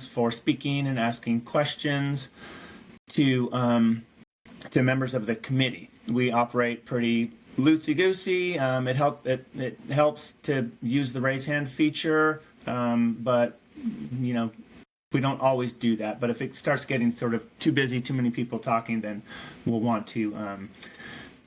for speaking and asking questions to members of the committee. We operate pretty loosey-goosey. It helps to use the raise hand feature, but we don't always do that. But if it starts getting sort of too busy, too many people talking, then we'll want to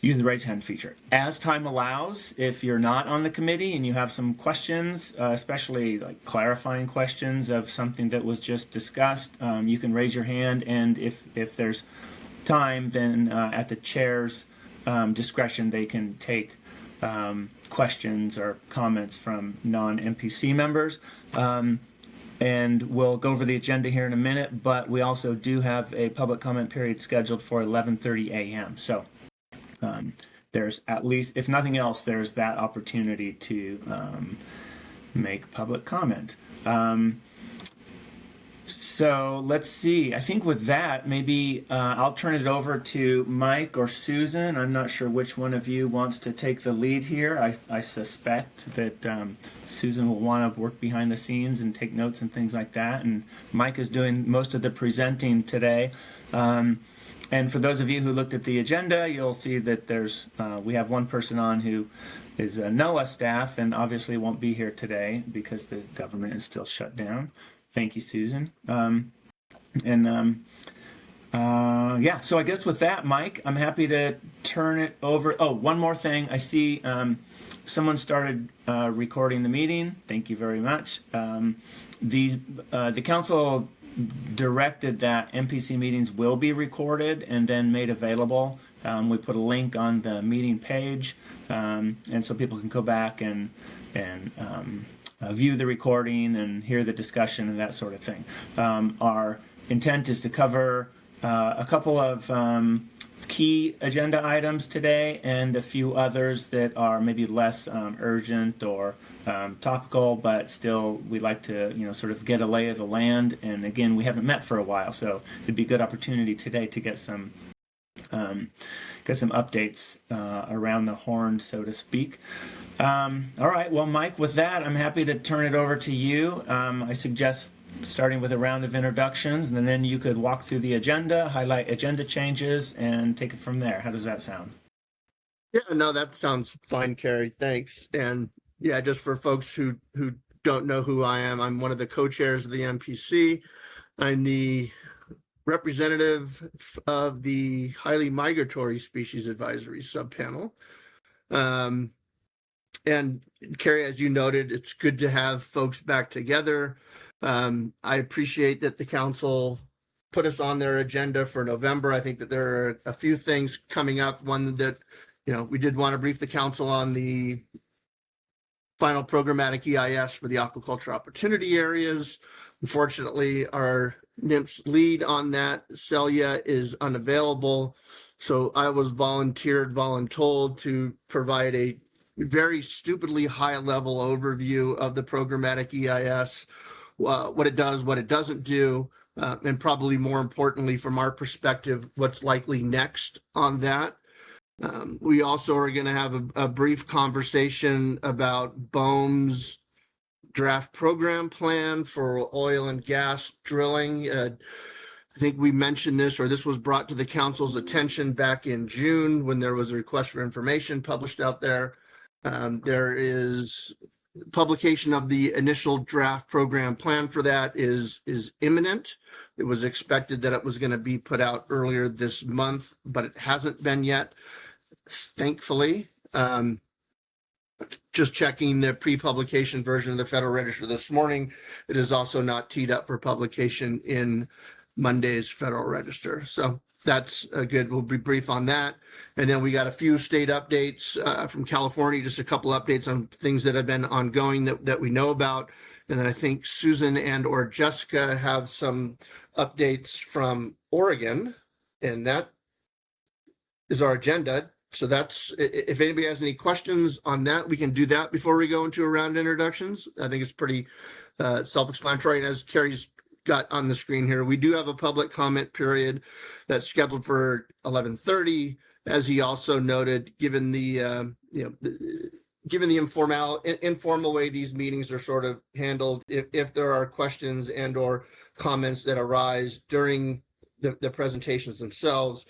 use the raise hand feature. As time allows, if you're not on the committee and you have some questions, especially like clarifying questions of something that was just discussed, you can raise your hand, and if there's time, then at the chair's discretion, they can take questions or comments from non-MPC members. And we'll go over the agenda here in a minute, but we also do have a public comment period scheduled for 11:30 a.m. So there's, at least, if nothing else, there's that opportunity to make public comment. So let's see. I think with that, maybe I'll turn it over to Mike or Susan. I'm not sure which one of you wants to take the lead here. I suspect that Susan will want to work behind the scenes and take notes and things like that. And Mike is doing most of the presenting today. And for those of you who looked at the agenda, you'll see that we have one person on who is a NOAA staff and obviously won't be here today because the government is still shut down. Thank you, Susan. Yeah, so I guess with that, Mike, I'm happy to turn it over. Oh, one more thing. I see someone started recording the meeting. Thank you very much. The council directed that MPC meetings will be recorded and then made available. We put a link on the meeting page, and so people can go back and view the recording and hear the discussion and that sort of thing. Our intent is to cover a couple of key agenda items today and a few others that are maybe less urgent or topical, but still we'd like to sort of get a lay of the land. And again, we haven't met for a while, so it'd be a good opportunity today to get some updates around the horn, so to speak. All right, well, Mike, with that, I'm happy to turn it over to you. I suggest starting with a round of introductions, and then you could walk through the agenda, highlight agenda changes, and take it from there. How does that sound? Yeah, no, that sounds fine, Carrie. Thanks. And yeah, just for folks who don't know who I am, I'm one of the co-chairs of the MPC. I'm the representative of the Highly Migratory Species Advisory Subpanel. And Carrie, as you noted, it's good to have folks back together. I appreciate that the council put us on their agenda for November. I think that there are a few things coming up. One that, we did want to brief the council on the final programmatic EIS for the aquaculture opportunity areas. Unfortunately, our NIMS lead on that, Celia, is unavailable. So I was voluntold to provide a very stupidly high-level overview of the programmatic EIS, what it does, what it doesn't do, and probably more importantly, from our perspective, what's likely next on that. We also are going to have a brief conversation about BOEM's draft program plan for oil and gas drilling. I think we mentioned this, or this was brought to the council's attention back in June when there was a request for information published out there. There is publication of the initial draft program plan for that is imminent. It was expected that it was going to be put out earlier this month, but it hasn't been yet, thankfully. Just checking the pre-publication version of the Federal Register this morning, it is also not teed up for publication in Monday's Federal Register. So that's good. We'll be brief on that. And then we got a few state updates from California, just a couple updates on things that have been ongoing that we know about. And then I think Susan and or Jessica have some updates from Oregon, and that is our agenda. So that's, if anybody has any questions on that, we can do that before we go into a round of introductions. I think it's pretty self-explanatory. And as Carrie's got on the screen here, we do have a public comment period that's scheduled for 11:30. As he also noted, given the given the informal way these meetings are sort of handled, if there are questions and or comments that arise during the presentations themselves,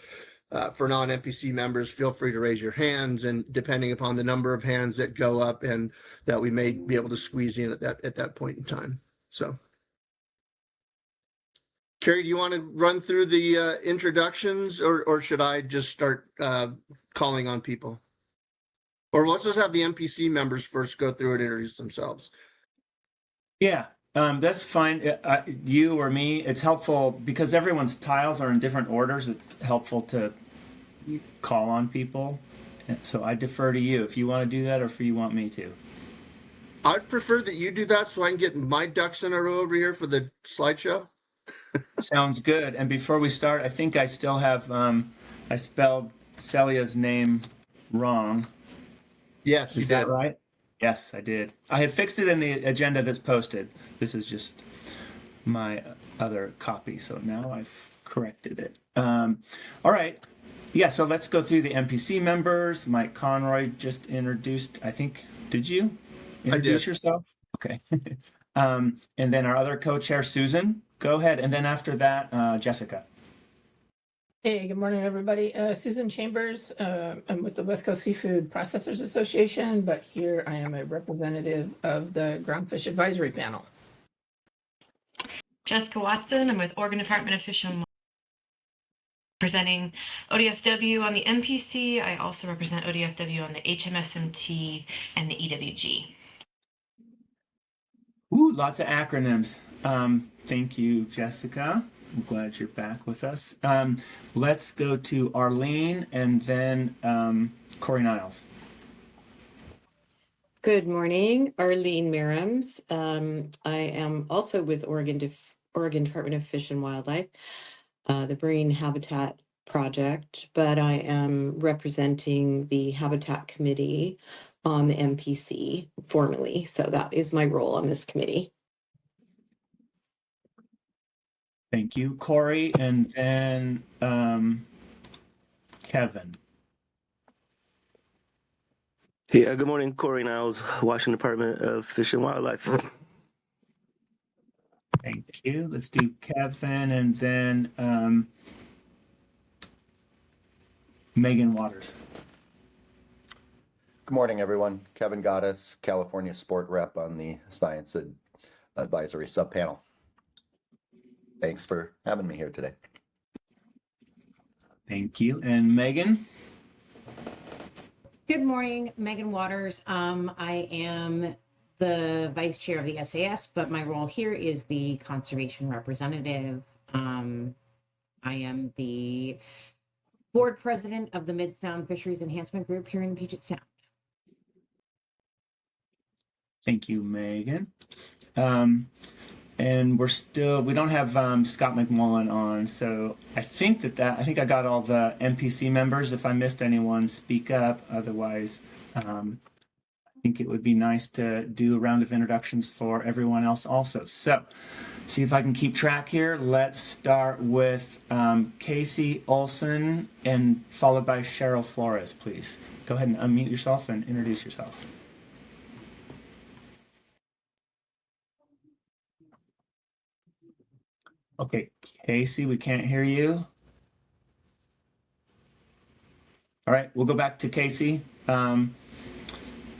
for non-MPC members, feel free to raise your hands, and depending upon the number of hands that go up, and that we may be able to squeeze in at that point in time. So, Carrie, do you want to run through the introductions, or should I just start calling on people? Or let's just have the MPC members first go through and introduce themselves. Yeah, that's fine. You or me, it's helpful because everyone's tiles are in different orders. It's helpful to call on people. So I defer to you if you want to do that or if you want me to. I'd prefer that you do that so I can get my ducks in a row over here for the slideshow. Sounds good. And before we start, I think I still have, I spelled Celia's name wrong. Yes, you Is did. that right? Yes, I did. I had fixed it in the agenda that's posted. This is just my other copy. So now I've corrected it. All right. Yeah, so let's go through the MPC members. Mike Conroy just introduced, I think, did you introduce yourself? Okay. And then our other co-chair, Susan, go ahead. And then after that, Jessica. Hey, good morning, everybody. Susan Chambers. I'm with the West Coast Seafood Processors Association, but here I am a representative of the Groundfish Advisory Panel. Jessica Watson. I'm with Oregon Department of Fish and Wildlife, representing ODFW on the MPC. I also represent ODFW on the HMSMT and the EWG. Ooh, lots of acronyms. Thank you, Jessica. I'm glad you're back with us. Let's go to Arlene and then Corey Niles. Good morning, Arlene Merrims. I am also with Oregon Department of Fish and Wildlife, the Marine Habitat Project, but I am representing the Habitat Committee on the MPC formally. So that is my role on this committee. Thank you, Corey, and then Kevin. Hey, good morning, Corey Niles, Washington Department of Fish and Wildlife. Thank you. Let's do Kevin and then Megan Waters. Good morning, everyone. Kevin Goddess, California Sport Rep on the Science Advisory Subpanel. Thanks for having me here today. Thank you. And Megan? Good morning, Megan Waters. I am the vice chair of the SAS, but my role here is the conservation representative. I am the board president of the Mid-Sound Fisheries Enhancement Group here in Puget Sound. Thank you, Megan. And we don't have Scott McMullen on, so I think I think I got all the MPC members. If I missed anyone, speak up. Otherwise, I think it would be nice to do a round of introductions for everyone else also. So, see if I can keep track here. Let's start with Casey Olson and followed by Cheryl Flores, please. Go ahead and unmute yourself and introduce yourself. Okay, Casey, we can't hear you. All right, we'll go back to Casey. So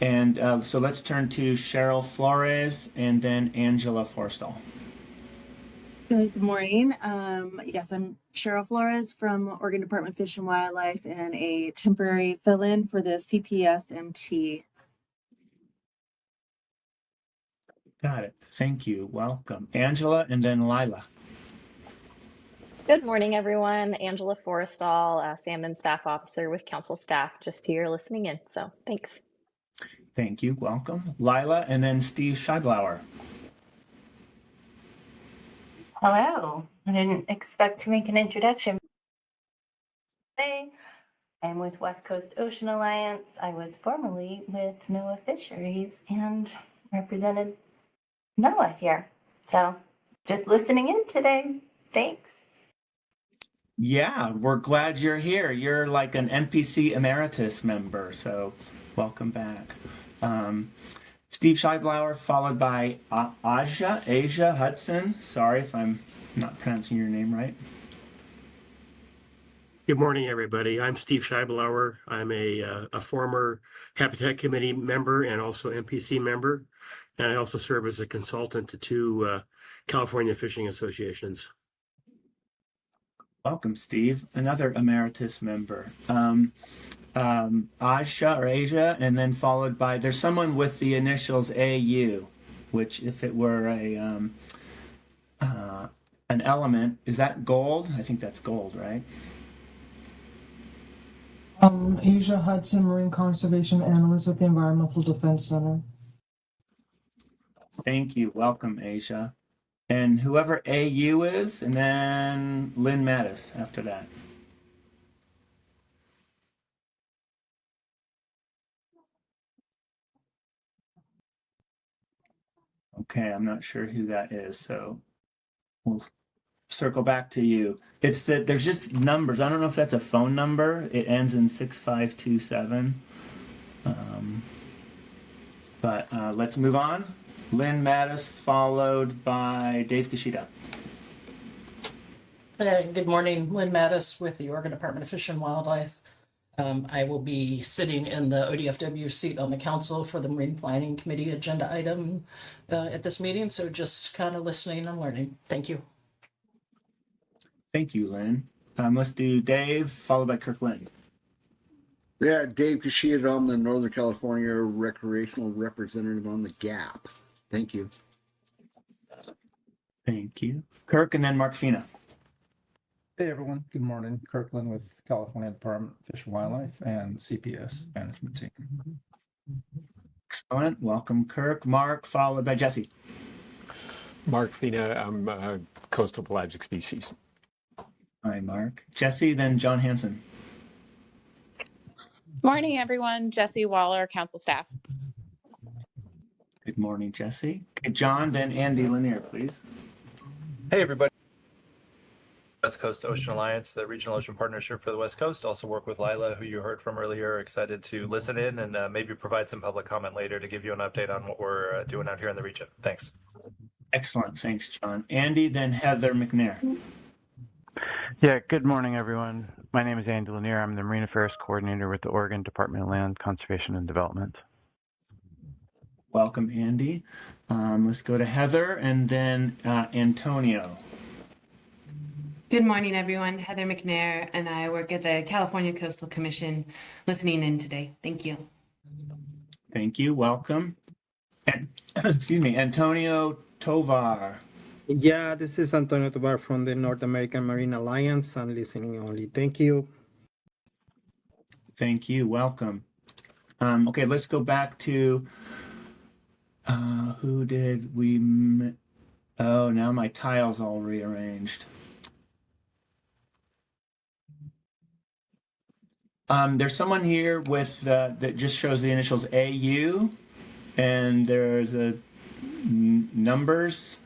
let's turn to Cheryl Flores and then Angela Forstall. Good morning. Yes, I'm Cheryl Flores from Oregon Department of Fish and Wildlife and a temporary fill-in for the CPS-MT. Got it. Thank you. Welcome. Angela and then Lila. Good morning, everyone. Angela Forstall, Salmon Staff Officer with Council Staff, just here listening in. So thanks. Thank you. Welcome. Lila and then Steve Scheiblower. Hello. I didn't expect to make an introduction today. I'm with West Coast Ocean Alliance. I was formerly with NOAA Fisheries and represented NOAA here. So just listening in today. Thanks. Yeah, we're glad you're here. You're like an MPC Emeritus member, so welcome back. Steve Scheiblower, followed by Asia Hudson. Sorry if I'm not pronouncing your name right. Good morning, everybody. I'm Steve Scheiblower. I'm a former Habitat Committee member and also MPC member. And I also serve as a consultant to two California fishing associations. Welcome, Steve. Another emeritus member. Asia, and then followed by, there's someone with the initials AU, which if it were an element, is that gold? I think that's gold, right? Asia Hudson, Marine Conservation Analyst at the Environmental Defense Center. Thank you. Welcome, Asia. And whoever AU is, and then Lynn Mattis after that. Okay, I'm not sure who that is, so we'll circle back to you. It's that there's just numbers. I don't know if that's a phone number. It ends in 6527. But let's move on. Lynn Mattis, followed by Dave Kishida. Good morning, Lynn Mattis with the Oregon Department of Fish and Wildlife. I will be sitting in the ODFW seat on the council for the Marine Planning Committee agenda item at this meeting. So just kind of listening and learning. Thank you. Thank you, Lynn. Let's do Dave, followed by Kirkland. Yeah, Dave Kishida. I'm the Northern California recreational representative on the GAP. Thank you. Thank you. Kirk, and then Mark Fina. Hey everyone, good morning. Kirkland with California Department of Fish and Wildlife and CPS management team. Excellent. Welcome, Kirk. Mark, followed by Jesse. Mark Fina, I'm coastal pelagic species. Hi, Mark. Jesse, then John Hansen. Morning, everyone. Jesse Waller, council staff. Good morning, Jesse. Okay, John, then Andy Lanier, please. Hey, everybody. West Coast Ocean Alliance, the Regional Ocean Partnership for the West Coast. Also work with Lila, who you heard from earlier. Excited to listen in and maybe provide some public comment later to give you an update on what we're doing out here in the region. Thanks. Excellent. Thanks, John. Andy, then Heather McNair. Yeah, good morning, everyone. My name is Andy Lanier. I'm the Marine Affairs Coordinator with the Oregon Department of Land Conservation and Development. Welcome, Andy. Let's go to Heather and then Antonio. Good morning, everyone. Heather McNair, and I work at the California Coastal Commission, listening in today. Thank you. Thank you. Welcome. And, excuse me, Antonio Tovar. Yeah, this is Antonio Tovar from the North American Marine Alliance. I'm listening only. Thank you. Thank you. Welcome. Okay, let's go back to who did we? Oh, now my tile's all rearranged. There's someone here with that just shows the initials AU, and there's a numbers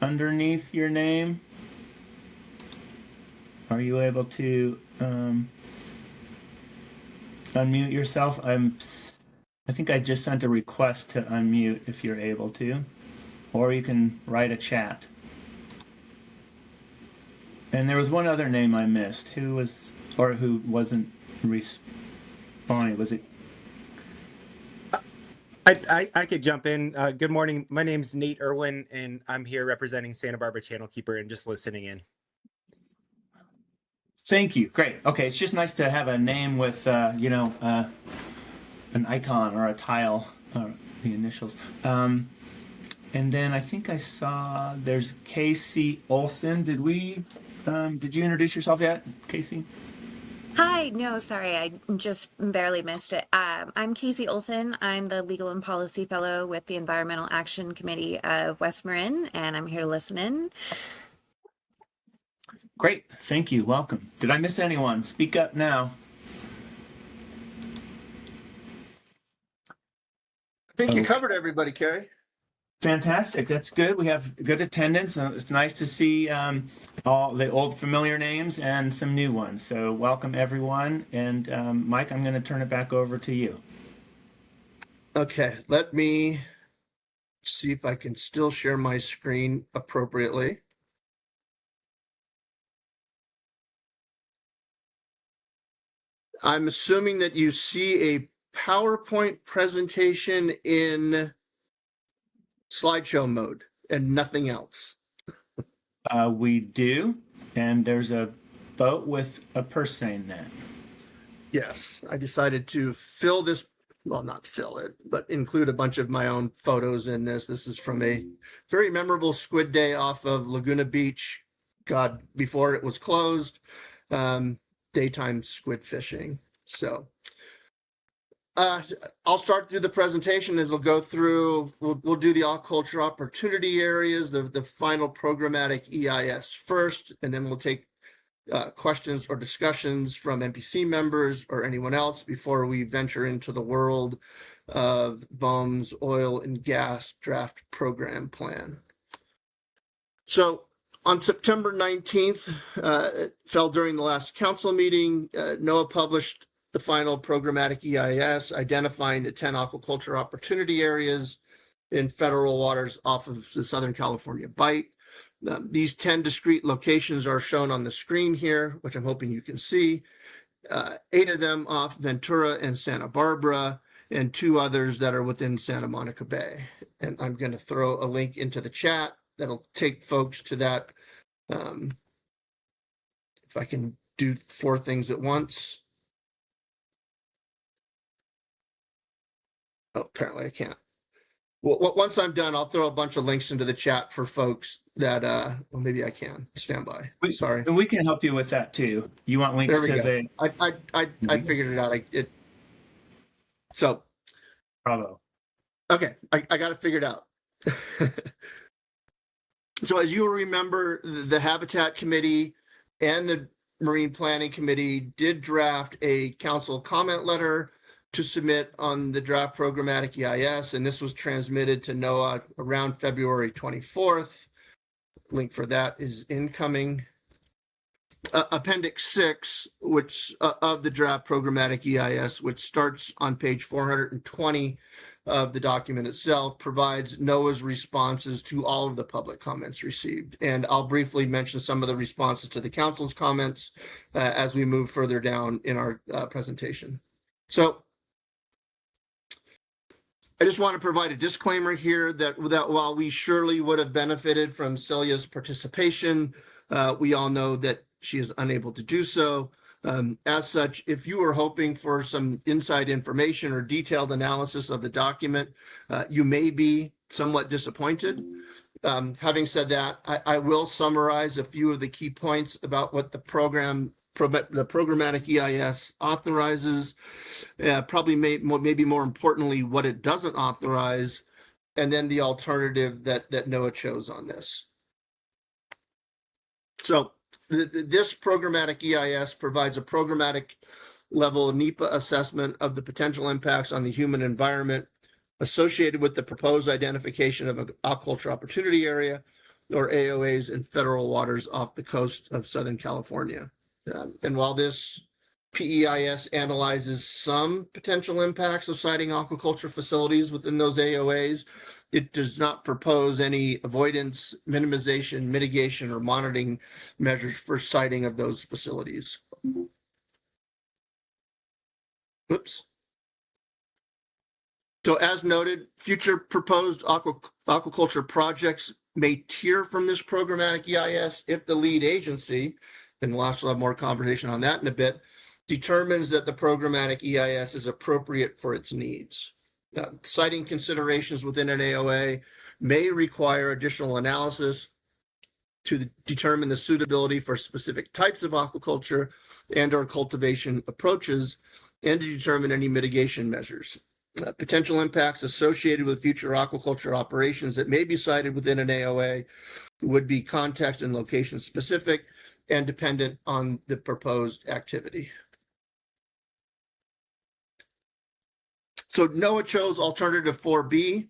underneath your name. Are you able to unmute yourself? I think I just sent a request to unmute if you're able to, or you can write a chat. And there was one other name I missed. Who was, or who wasn't responding? Was it? I could jump in. Good morning. My name's Nate Irwin, and I'm here representing Santa Barbara Channel Keeper and just listening in. Thank you. Great. Okay, it's just nice to have a name with, an icon or a tile, or the initials. And then I think I saw there's Casey Olson. Did you introduce yourself yet, Casey? Hi, no, sorry, I just barely missed it. I'm Casey Olson. I'm the Legal and Policy Fellow with the Environmental Action Committee of West Marin, and I'm here to listen in. Great, thank you, welcome. Did I miss anyone? Speak up now. I think you covered everybody, Carrie. Fantastic. That's good. We have good attendance. It's nice to see all the old familiar names and some new ones. So welcome, everyone. And Mike, I'm going to turn it back over to you. Okay, let me see if I can still share my screen appropriately. I'm assuming that you see a PowerPoint presentation in slideshow mode and nothing else. We do, and there's a vote with a person in that. Yes, I decided to fill this, well, not fill it, but include a bunch of my own photos in this. This is from a very memorable squid day off of Laguna Beach, God, before it was closed, daytime squid fishing. So I'll start through the presentation as we'll go through, we'll do the aquaculture opportunity areas, the final programmatic EIS first, and then we'll take questions or discussions from MPC members or anyone else before we venture into the world of BOEM's oil and gas draft program plan. So on September 19th, it fell during the last council meeting, NOAA published the final programmatic EIS identifying the 10 aquaculture opportunity areas in federal waters off of the Southern California Bight. These 10 discrete locations are shown on the screen here, which I'm hoping you can see. 8 of them off Ventura and Santa Barbara, and 2 others that are within Santa Monica Bay. And I'm going to throw a link into the chat that'll take folks to that. If I can do 4 things at once. Oh, apparently I can't. Well, once I'm done, I'll throw a bunch of links into the chat for folks that, well, maybe I can stand by. Sorry. And we can help you with that too. You want links There we to go. the. I figured it out. So. Bravo. Okay, I got it figured out. So as you remember, the Habitat Committee and the Marine Planning Committee did draft a council comment letter to submit on the draft programmatic EIS, and this was transmitted to NOAA around February 24th. Link for that is incoming. Appendix 6, which of the draft programmatic EIS, which starts on page 420 of the document itself, provides NOAA's responses to all of the public comments received. And I'll briefly mention some of the responses to the council's comments as we move further down in our presentation. So I just want to provide a disclaimer here that while we surely would have benefited from Celia's participation, we all know that she is unable to do so. As such, if you are hoping for some inside information or detailed analysis of the document, you may be somewhat disappointed. Having said that, I will summarize a few of the key points about what the programmatic EIS authorizes, probably maybe more importantly, what it doesn't authorize, and then the alternative that NOAA chose on this. So this programmatic EIS provides a programmatic level NEPA assessment of the potential impacts on the human environment associated with the proposed identification of an aquaculture opportunity area, or AOAs, in federal waters off the coast of Southern California. And while this PEIS analyzes some potential impacts of siting aquaculture facilities within those AOAs, it does not propose any avoidance, minimization, mitigation, or monitoring measures for siting of those facilities. Oops. So as noted, future proposed aquaculture projects may tier from this programmatic EIS if the lead agency, and we'll also have more conversation on that in a bit, determines that the programmatic EIS is appropriate for its needs. Siting considerations within an AOA may require additional analysis to determine the suitability for specific types of aquaculture and or cultivation approaches, and to determine any mitigation measures. Potential impacts associated with future aquaculture operations that may be cited within an AOA would be context and location specific and dependent on the proposed activity. So NOAA chose alternative 4B,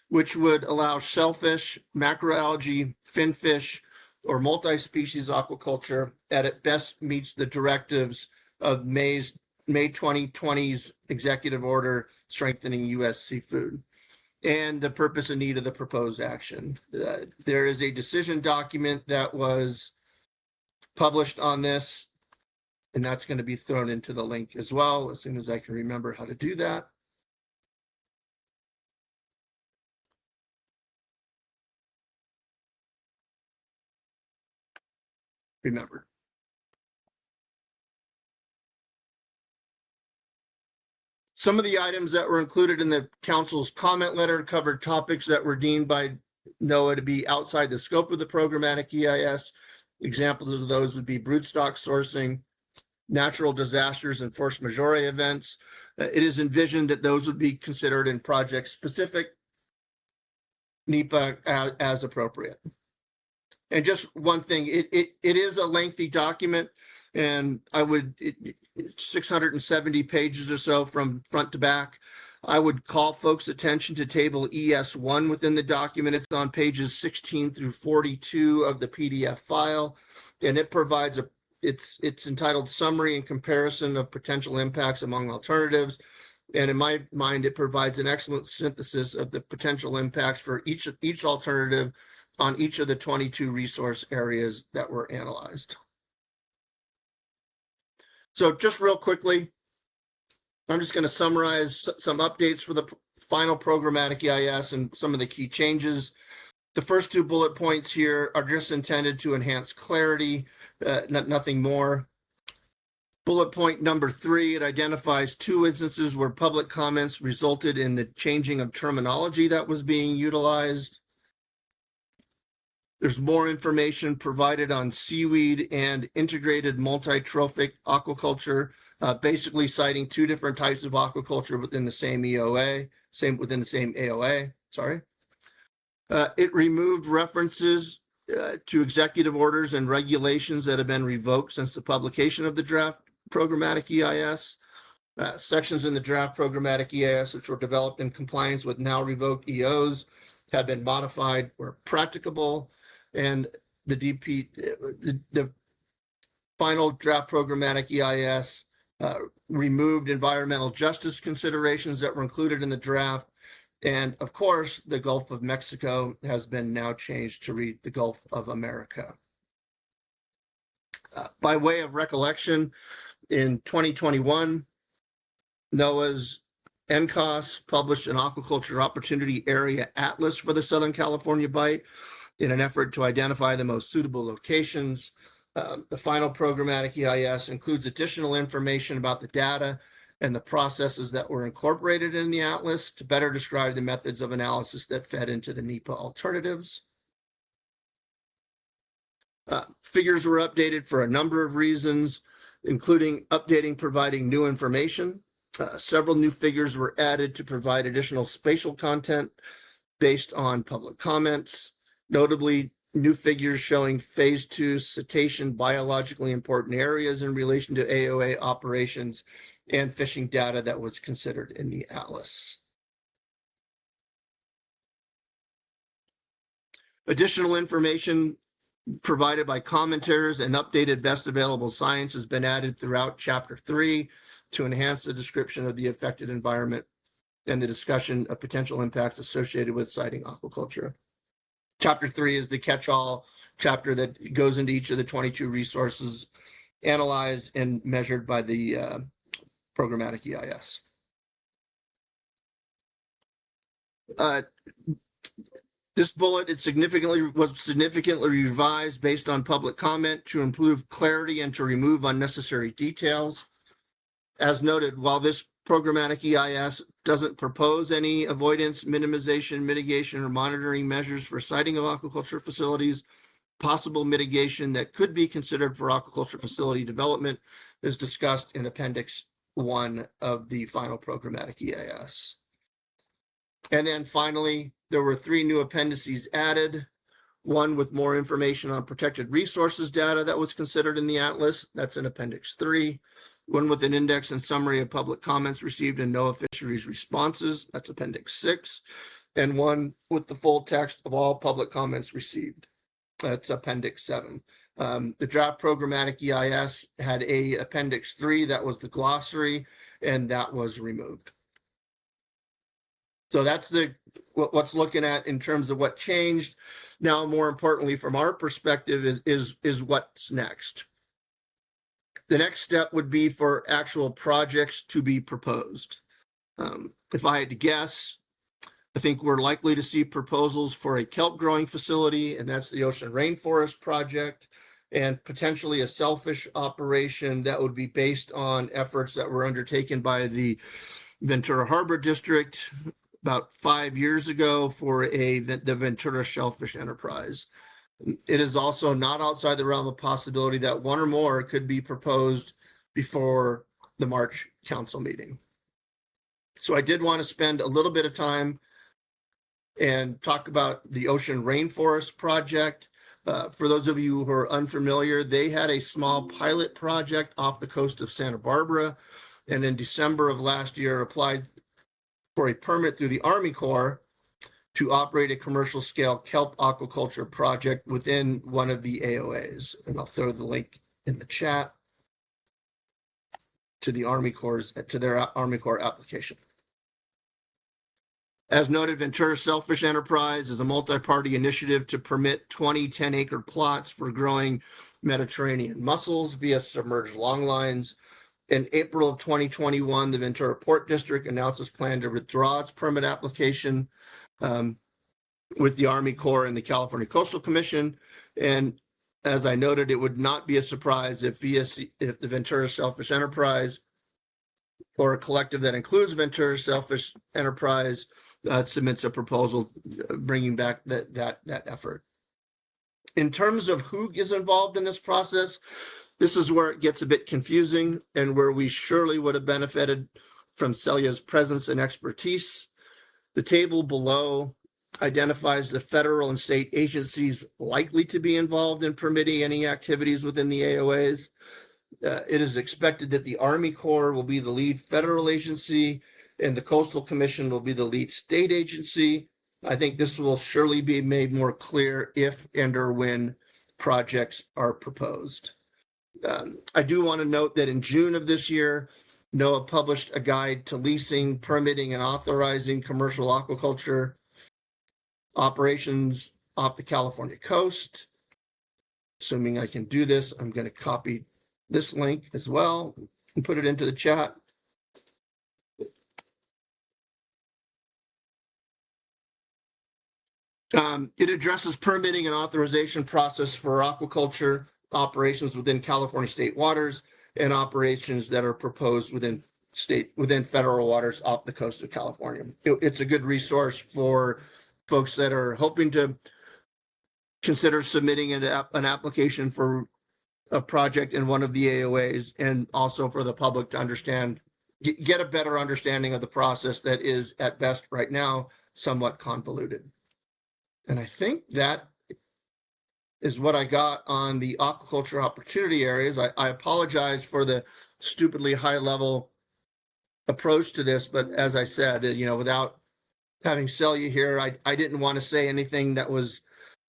which would allow shellfish, macroalgae, finfish, or multi-species aquaculture that at best meets the directives of May's May 2020's executive order strengthening U.S. seafood and the purpose and need of the proposed action. There is a decision document that was published on this, and that's going to be thrown into the link as well as soon as I can remember how to do that. Remember. Some of the items that were included in the council's comment letter covered topics that were deemed by NOAA to be outside the scope of the programmatic EIS. Examples of those would be broodstock sourcing, natural disasters, and force majeure events. It is envisioned that those would be considered in project-specific NEPA as appropriate. And just one thing, it is a lengthy document, and it's 670 pages or so from front to back. I would call folks' attention to table ES1 within the document. It's on pages 16 through 42 of the PDF file, and it provides it's entitled Summary and Comparison of Potential Impacts Among Alternatives. And in my mind, it provides an excellent synthesis of the potential impacts for each alternative on each of the 22 resource areas that were analyzed. So just real quickly, I'm just going to summarize some updates for the final programmatic EIS and some of the key changes. The first two bullet points here are just intended to enhance clarity, nothing more. Bullet point number 3, it identifies 2 instances where public comments resulted in the changing of terminology that was being utilized. There's more information provided on seaweed and integrated multi-trophic aquaculture, basically citing 2 different types of aquaculture within the same AOA. Sorry. It removed references to executive orders and regulations that have been revoked since the publication of the draft programmatic EIS. Sections in the draft programmatic EIS, which were developed in compliance with now revoked EOs, have been modified where practicable. And the final draft programmatic EIS removed environmental justice considerations that were included in the draft. And of course, the Gulf of Mexico has been now changed to read the Gulf of America. By way of recollection, in 2021, NOAA's NCOS published an aquaculture opportunity area atlas for the Southern California Bight in an effort to identify the most suitable locations. The final programmatic EIS includes additional information about the data and the processes that were incorporated in the atlas to better describe the methods of analysis that fed into the NEPA alternatives. Figures were updated for a number of reasons, including providing new information. Several new figures were added to provide additional spatial content based on public comments. Notably, new figures showing phase 2 cetacean biologically important areas in relation to AOA operations and fishing data that was considered in the atlas. Additional information provided by commenters and updated best available science has been added throughout Chapter 3 to enhance the description of the affected environment and the discussion of potential impacts associated with siting aquaculture. Chapter 3 is the catch-all chapter that goes into each of the 22 resources analyzed and measured by the programmatic EIS. This bullet was significantly revised based on public comment to improve clarity and to remove unnecessary details. As noted, while this programmatic EIS doesn't propose any avoidance, minimization, mitigation, or monitoring measures for siting of aquaculture facilities, possible mitigation that could be considered for aquaculture facility development is discussed in Appendix 1 of the final programmatic EIS. And then finally, there were 3 new appendices added. One with more information on protected resources data that was considered in the atlas. That's in Appendix 3. One with an index and summary of public comments received in NOAA fisheries responses. That's Appendix 6. And one with the full text of all public comments received. That's Appendix 7. The draft programmatic EIS had a appendix 3 that was the glossary, and that was removed. So that's what's looking at in terms of what changed. Now, more importantly, from our perspective, is what's next. The next step would be for actual projects to be proposed. If I had to guess, I think we're likely to see proposals for a kelp growing facility, and that's the Ocean Rainforest Project, and potentially a shellfish operation that would be based on efforts that were undertaken by the Ventura Harbor District about 5 years ago for the Ventura Shellfish Enterprise. It is also not outside the realm of possibility that one or more could be proposed before the March council meeting. So I did want to spend a little bit of time and talk about the Ocean Rainforest Project. For those of you who are unfamiliar, they had a small pilot project off the coast of Santa Barbara, and in December of last year applied for a permit through the Army Corps to operate a commercial scale kelp aquaculture project within one of the AOAs. And I'll throw the link in the chat to the Army Corps, to their Army Corps application. As noted, Ventura Shellfish Enterprise is a multi-party initiative to permit 20 10-acre plots for growing Mediterranean mussels via submerged longlines. In April of 2021, the Ventura Port District announced its plan to withdraw its permit application with the Army Corps and the California Coastal Commission. And as I noted, it would not be a surprise if the Ventura Shellfish Enterprise, or a collective that includes Ventura Shellfish Enterprise, submits a proposal bringing back that effort. In terms of who is involved in this process, this is where it gets a bit confusing and where we surely would have benefited from Celia's presence and expertise. The table below identifies the federal and state agencies likely to be involved in permitting any activities within the AOAs. It is expected that the Army Corps will be the lead federal agency and the Coastal Commission will be the lead state agency. I think this will surely be made more clear if and or when projects are proposed. I do want to note that in June of this year, NOAA published a guide to leasing, permitting, and authorizing commercial aquaculture operations off the California coast. Assuming I can do this, I'm going to copy this link as well and put it into the chat. It addresses permitting and authorization process for aquaculture operations within California state waters and operations that are proposed within federal waters off the coast of California. It's a good resource for folks that are hoping to consider submitting an application for a project in one of the AOAs, and also for the public to understand, get a better understanding of the process that is at best right now somewhat convoluted. And I think that is what I got on the aquaculture opportunity areas. I apologize for the stupidly high level approach to this, but as I said, without having Celia here, I didn't want to say anything that was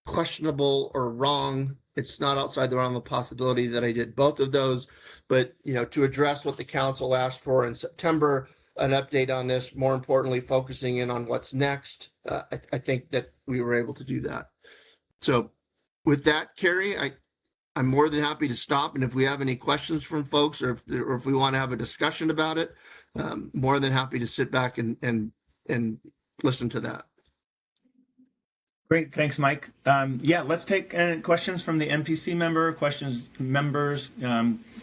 questionable or wrong. It's not outside the realm of possibility that I did both of those, but to address what the council asked for in September, an update on this, more importantly, focusing in on what's next. I think that we were able to do that. So with that, Carrie, I'm more than happy to stop. And if we have any questions from folks, or if we want to have a discussion about it, more than happy to sit back and listen to that. Great, thanks, Mike. Yeah, let's take questions from the MPC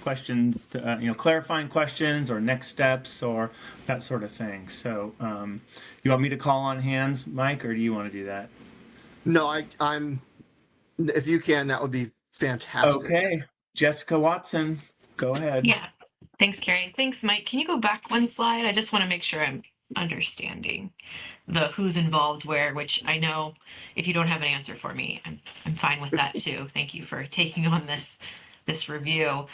questions, clarifying questions or next steps or that sort of thing. So you want me to call on hands, Mike, or do you want to do that? No, I'm, if you can, that would be fantastic. Okay, Jessica Watson, go ahead. Yeah, thanks, Carrie. Thanks, Mike. Can you go back one slide? I just want to make sure I'm understanding the who's involved where, which I know if you don't have an answer for me, I'm fine with that too. Thank you for taking on this review.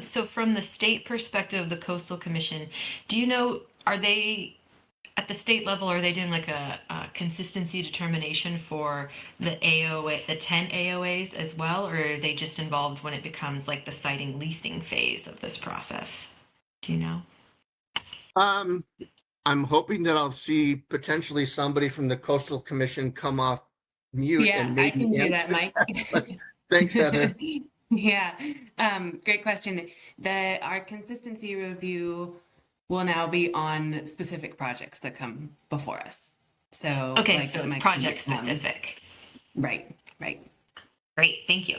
So from the state perspective, the Coastal Commission, do you know, are they at the state level, are they doing like a consistency determination for the AOA, the 10 AOAs as well, or are they just involved when it becomes like the siting leasing phase of this process? Do you know? I'm hoping that I'll see potentially somebody from the Coastal Commission come off mute Yeah, and I maybe can do answer that, Mike. But thanks, Heather. Yeah, great question. Our consistency review will now be on specific projects that come before us. So, Okay, like so it's Mike project said, specific. Right, right. Great, thank you.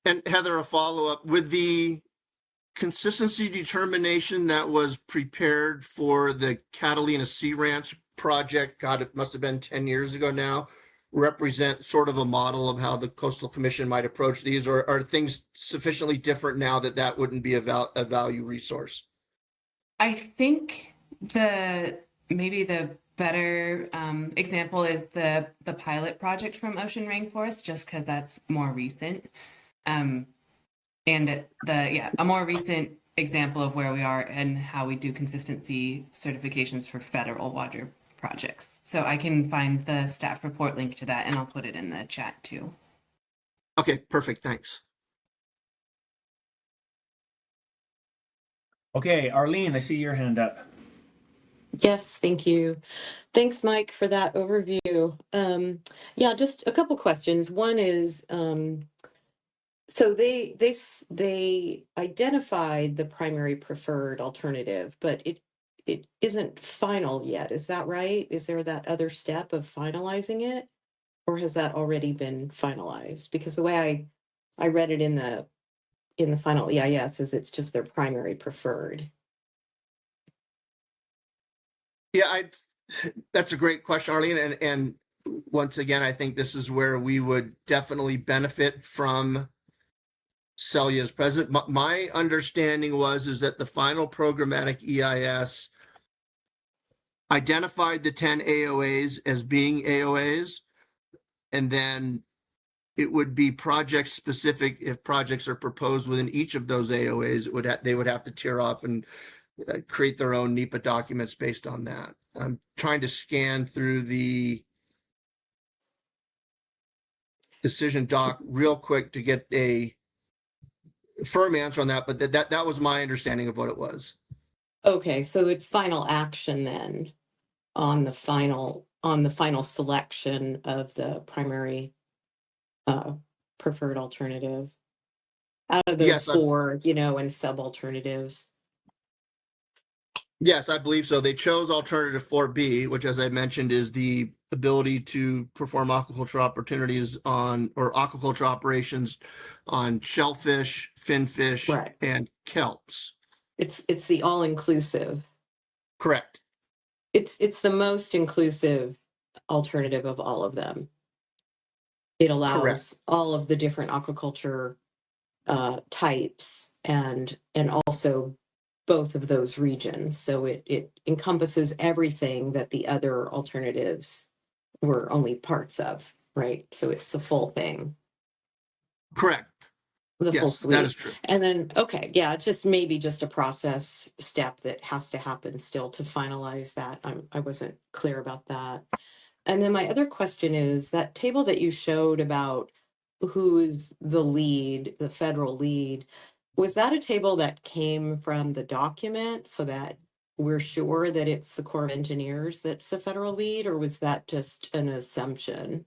And Heather, a follow-up with the consistency determination that was prepared for the Catalina Sea Ranch project, God, it must have been 10 years ago now, represent sort of a model of how the Coastal Commission might approach these, or are things sufficiently different now that that wouldn't be a value resource? I think maybe the better example is the pilot project from Ocean Rainforest, just because that's more recent. And a more recent example of where we are and how we do consistency certifications for federal water projects. So I can find the staff report link to that and I'll put it in the chat too. Okay, perfect. Thanks. Okay, Arlene, I see your hand up. Yes, thank you. Thanks, Mike, for that overview. Yeah, just a couple questions. One is, so they identified the primary preferred alternative, but it isn't final yet. Is that right? Is there that other step of finalizing it, or has that already been finalized? Because the way I read it in the final EIS is it's just their primary preferred. Yeah, that's a great question, Arlene. And once again, I think this is where we would definitely benefit from Celia as president. My understanding is that the final programmatic EIS identified the 10 AOAs as being AOAs, and then it would be project specific. If projects are proposed within each of those AOAs, they would have to tier off and create their own NEPA documents based on that. I'm trying to scan through the decision doc real quick to get a firm answer on that, but that was my understanding of what it was. Okay, so it's final action then on the final selection of the primary preferred alternative out of those four, and sub alternatives. Yes, I believe so. They chose alternative 4B, which, as I mentioned, is the ability to perform aquaculture operations on shellfish, finfish, and kelps. It's the all inclusive. Correct. It's the most inclusive alternative of all of them. It allows all of the different aquaculture types and also both of those regions. So it encompasses everything that the other alternatives were only parts of, right? So it's the full thing. Correct. The full suite. That is true. And then, okay, yeah, it's just maybe just a process step that has to happen still to finalize that. I wasn't clear about that. And then my other question is that table that you showed about who is the lead, the federal lead, was that a table that came from the document so that we're sure that it's the Corps of Engineers that's the federal lead, or was that just an assumption?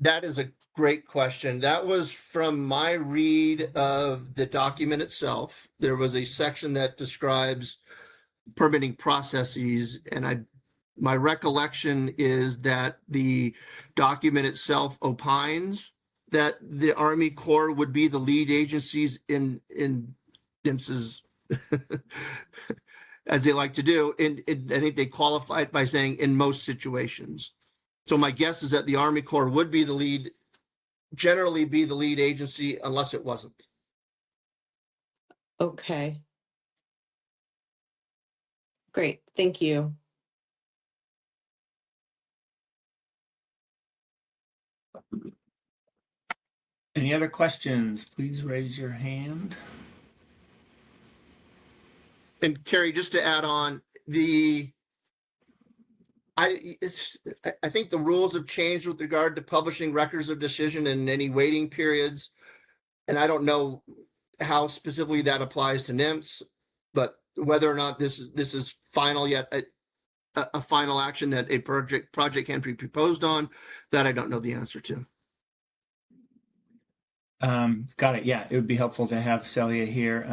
That is a great question. That was from my read of the document itself. There was a section that describes permitting processes, and my recollection is that the document itself opines that the Army Corps would be the lead agencies in DIMSs, as they like to do. And I think they qualify it by saying in most situations. So my guess is that the Army Corps would be generally be the lead agency unless it wasn't. Okay. Great, thank you. Any other questions? Please raise your hand. And Carrie, just to add on, I think the rules have changed with regard to publishing records of decision and any waiting periods. And I don't know how specifically that applies to NIMS, but whether or not this is final yet, a final action that a project can be proposed on, that I don't know the answer to. Got it. Yeah, it would be helpful to have Celia here.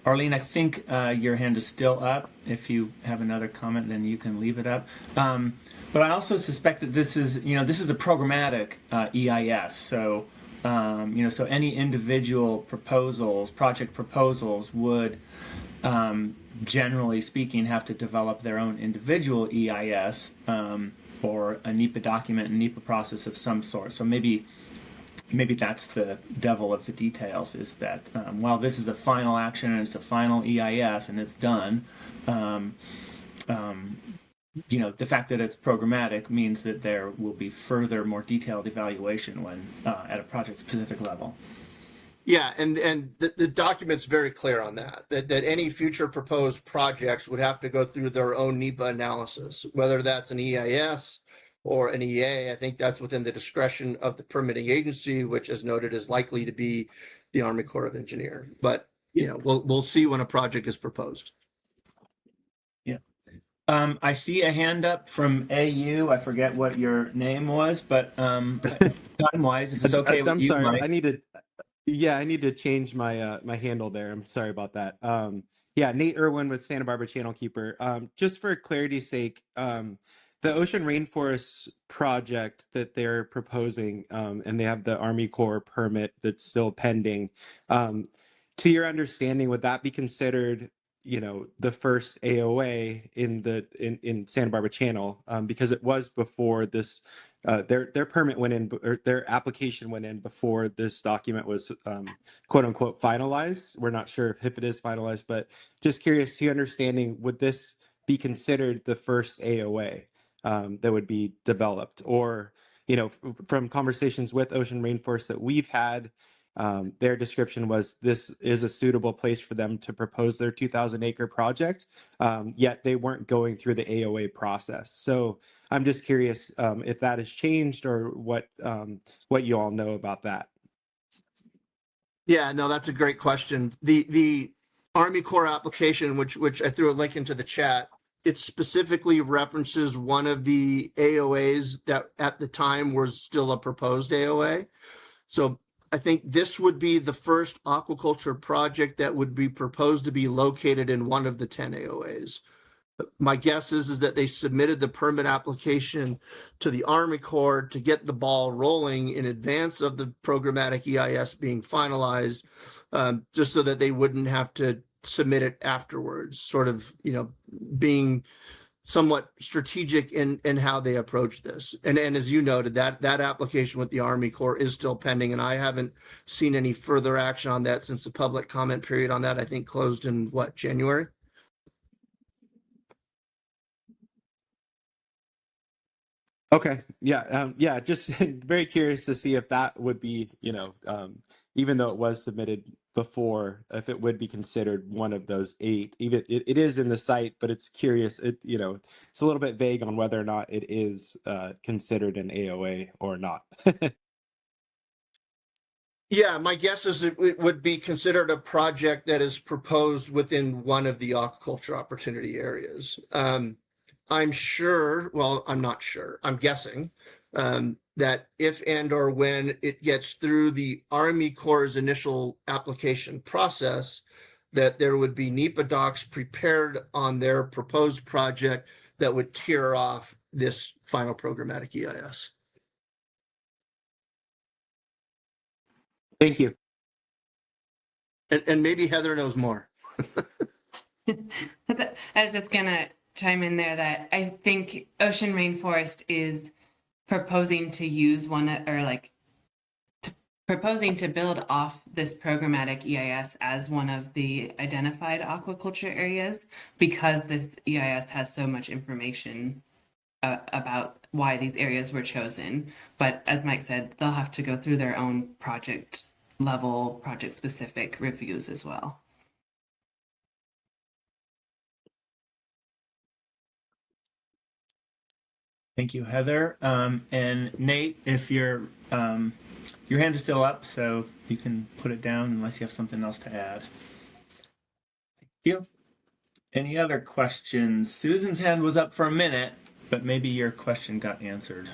Arlene, I think your hand is still up. If you have another comment, then you can leave it up. But I also suspect that this is a programmatic EIS. So, so any individual proposals, project proposals, would, generally speaking, have to develop their own individual EIS or a NEPA document, a NEPA process of some sort. So maybe that's the devil of the details, is that while this is a final action and it's a final EIS and it's done, the fact that it's programmatic means that there will be further, more detailed evaluation when at a project specific level. Yeah, and the document's very clear on that any future proposed projects would have to go through their own NEPA analysis, whether that's an EIS or an EA. I think that's within the discretion of the permitting agency, which, as noted, is likely to be the Army Corps of Engineers. But we'll see when a project is proposed. Yeah. I see a hand up from AU. I forget what your name was, but time-wise, if it's okay with I'm you, sorry. Mike. I need to change my my handle there. I'm sorry about that. Yeah, Nate Irwin with Santa Barbara Channel Keeper. Just for clarity's sake, the Ocean Rainforest project that they're proposing, and they have the Army Corps permit that's still pending. To your understanding, would that be considered, the first AOA in Santa Barbara Channel? Because it was before this, their permit went in, or their application went in before this document was quote unquote finalized. We're not sure if it is finalized, but just curious to your understanding, would this be considered the first AOA that would be developed? Or, from conversations with Ocean Rainforest that we've had, their description was this is a suitable place for them to propose their 2,000-acre project, yet they weren't going through the AOA process. So I'm just curious if that has changed, or what you all know about that. Yeah, no, that's a great question. The Army Corps application, which I threw a link into the chat, it specifically references one of the AOAs that at the time was still a proposed AOA. So I think this would be the first aquaculture project that would be proposed to be located in one of the 10 AOAs. My guess is that they submitted the permit application to the Army Corps to get the ball rolling in advance of the programmatic EIS being finalized, just so that they wouldn't have to submit it afterwards, sort of, being somewhat strategic in how they approach this. And as you noted, that application with the Army Corps is still pending, and I haven't seen any further action on that since the public comment period on that, I think, closed in January? Okay. Yeah. Yeah. Just very curious to see if that would be, even though it was submitted before, if it would be considered one of those 8. Even it is in the site, but it's curious. It's a little bit vague on whether or not it is considered an AOA or not. Yeah, my guess is it would be considered a project that is proposed within one of the aquaculture opportunity areas. I'm sure, well, I'm not sure, I'm guessing that if and or when it gets through the Army Corps' initial application process, that there would be NEPA docs prepared on their proposed project that would tier off this final programmatic EIS. Thank you. And maybe Heather knows more. I was just gonna chime in there that I think Ocean Rainforest is proposing to use proposing to build off this programmatic EIS as one of the identified aquaculture areas, because this EIS has so much information about why these areas were chosen. But as Mike said, they'll have to go through their own project level, project specific reviews as well. Thank you, Heather. And Nate, if your hand is still up, so you can put it down unless you have something else to add. Thank you. Any other questions? Susan's hand was up for a minute, but maybe your question got answered.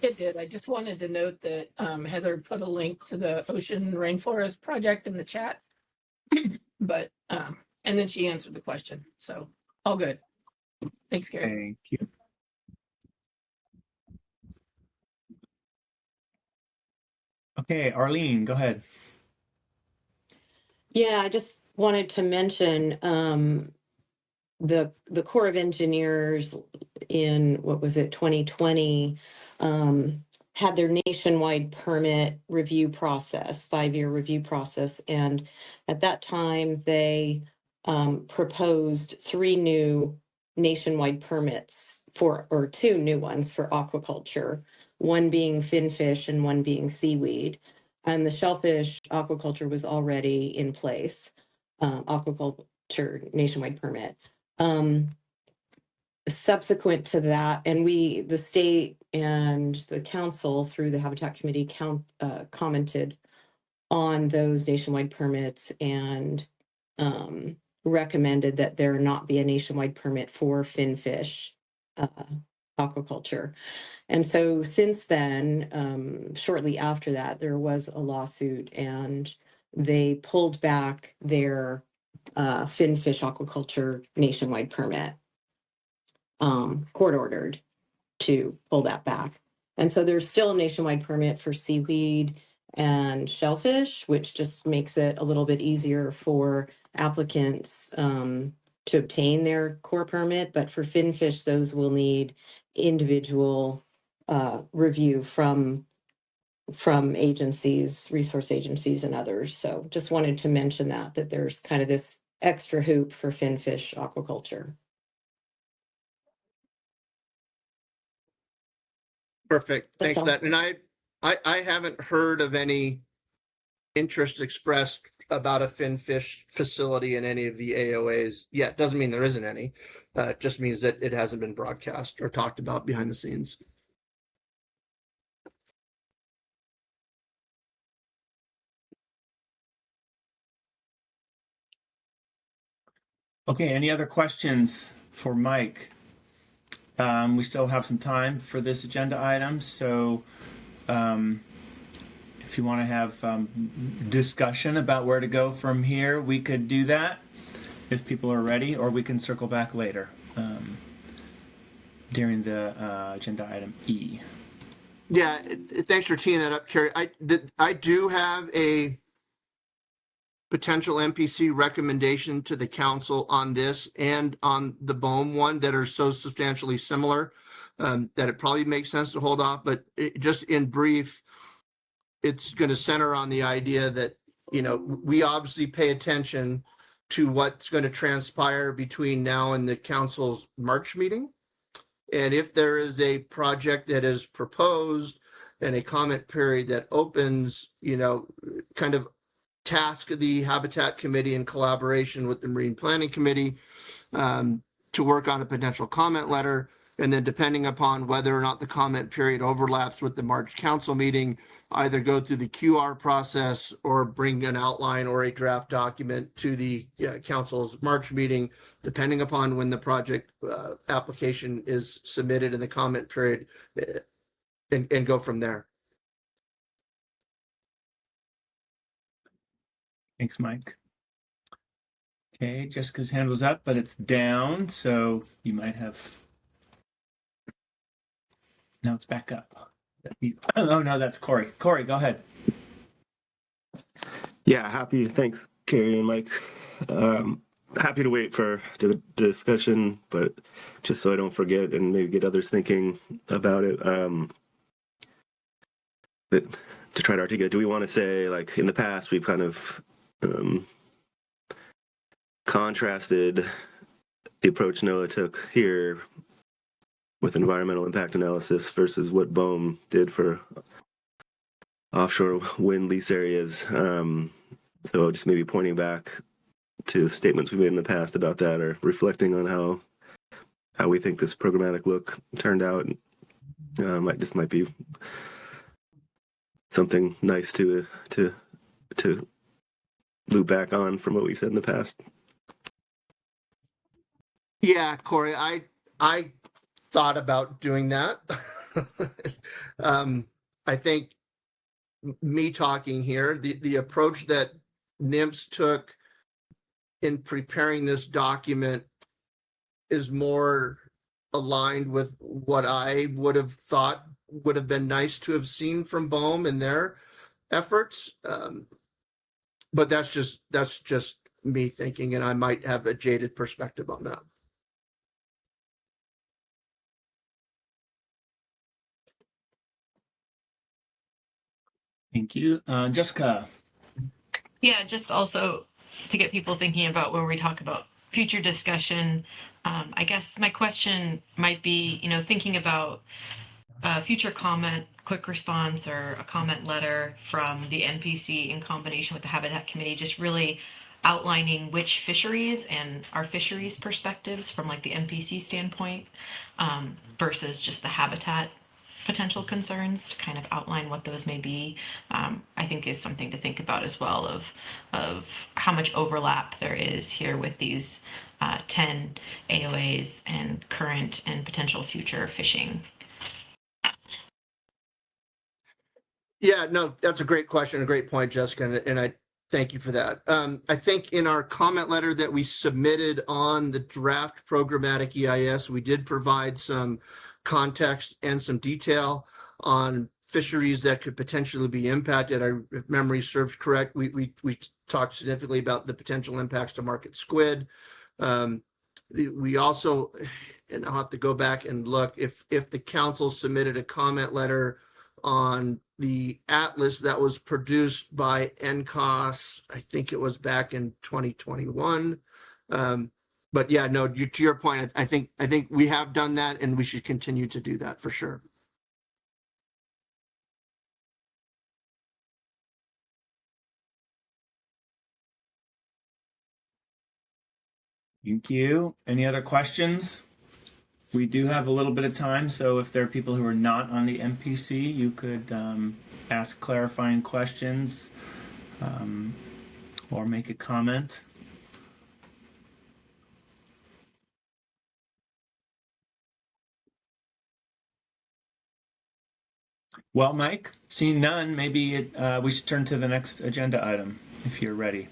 It did. I just wanted to note that Heather put a link to the Ocean Rainforest Project in the chat, but and then she answered the question. So all good. Thanks, Carrie. Thank you. Okay, Arlene, go ahead. Yeah, I just wanted to mention the Corps of Engineers in, what was it, 2020, had their nationwide permit review process, 5-year review process. And at that time, they proposed 3 new nationwide permits or 2 new ones for aquaculture, one being finfish and one being seaweed. And the shellfish aquaculture was already in place, aquaculture nationwide permit. Subsequent to that, and the state and the council through the Habitat Committee commented on those nationwide permits and recommended that there not be a nationwide permit for finfish aquaculture. And so since then, shortly after that, there was a lawsuit and they pulled back their finfish aquaculture nationwide permit. Court ordered to pull that back. And so there's still a nationwide permit for seaweed and shellfish, which just makes it a little bit easier for applicants to obtain their core permit. But for finfish, those will need individual review from agencies, resource agencies and others. So just wanted to mention that there's kind of this extra hoop for finfish aquaculture. Perfect. Thanks for that. And I haven't heard of any interest expressed about a finfish facility in any of the AOAs yet. Doesn't mean there isn't any. It just means that it hasn't been broadcast or talked about behind the scenes. Okay, any other questions for Mike? We still have some time for this agenda item, so if you want to have discussion about where to go from here, we could do that if people are ready, or we can circle back later during the agenda item E. Yeah, thanks for teeing that up, Carrie. I do have a potential MPC recommendation to the council on this and on the BOEM one that are so substantially similar that it probably makes sense to hold off. But just in brief, it's going to center on the idea that, you know, we obviously pay attention to what's going to transpire between now and the council's March meeting. And if there is a project that is proposed and a comment period that opens, you know, kind of task the Habitat Committee in collaboration with the Marine Planning Committee to work on a potential comment letter. And then depending upon whether or not the comment period overlaps with the March council meeting, either go through the QR process or bring an outline or a draft document to the council's March meeting, depending upon when the project application is submitted in the comment period, and go from there. Thanks, Mike. Okay, Jessica's hand was up, but it's down, so you might have. Now it's back up. Oh, no, that's Corey. Corey, go ahead. Yeah, thanks, Carrie and Mike. Happy to wait for the discussion, but just so I don't forget and maybe get others thinking about it, to try to articulate, do we want to say, like, in the past, we've kind of contrasted the approach NOAA took here with environmental impact analysis versus what BOEM did for offshore wind lease areas. So just maybe pointing back to statements we made in the past about that, or reflecting on how how we think this programmatic look turned out. Might be something nice to loop back on from what we said in the past. Yeah, Corey, I thought about doing that. I think me talking here, the approach that NIMS took in preparing this document is more aligned with what I would have thought would have been nice to have seen from BOEM and their efforts. But that's just me thinking, and I might have a jaded perspective on that. Thank you. Jessica. Yeah, just also to get people thinking about when we talk about future discussion, I guess my question might be, thinking about future comment, quick response, or a comment letter from the NPC in combination with the Habitat Committee, just really outlining which fisheries and our fisheries perspectives from like the NPC standpoint versus just the habitat potential concerns, to kind of outline what those may be, I think is something to think about as well, of how much overlap there is here with these 10 AOAs and current and potential future fishing. Yeah, no, that's a great question, a great point, Jessica, and I thank you for that. I think in our comment letter that we submitted on the draft programmatic EIS, we did provide some context and some detail on fisheries that could potentially be impacted. If memory serves correct, we talked significantly about the potential impacts to market squid. We also, and I'll have to go back and look, if the council submitted a comment letter on the atlas that was produced by NCOS, I think it was back in 2021. But yeah, no, to your point, I think we have done that, and we should continue to do that for sure. Thank you. Any other questions? We do have a little bit of time, so if there are people who are not on the MPC, you could ask clarifying questions or make a comment. Well, Mike, seeing none, maybe we should turn to the next agenda item if you're ready.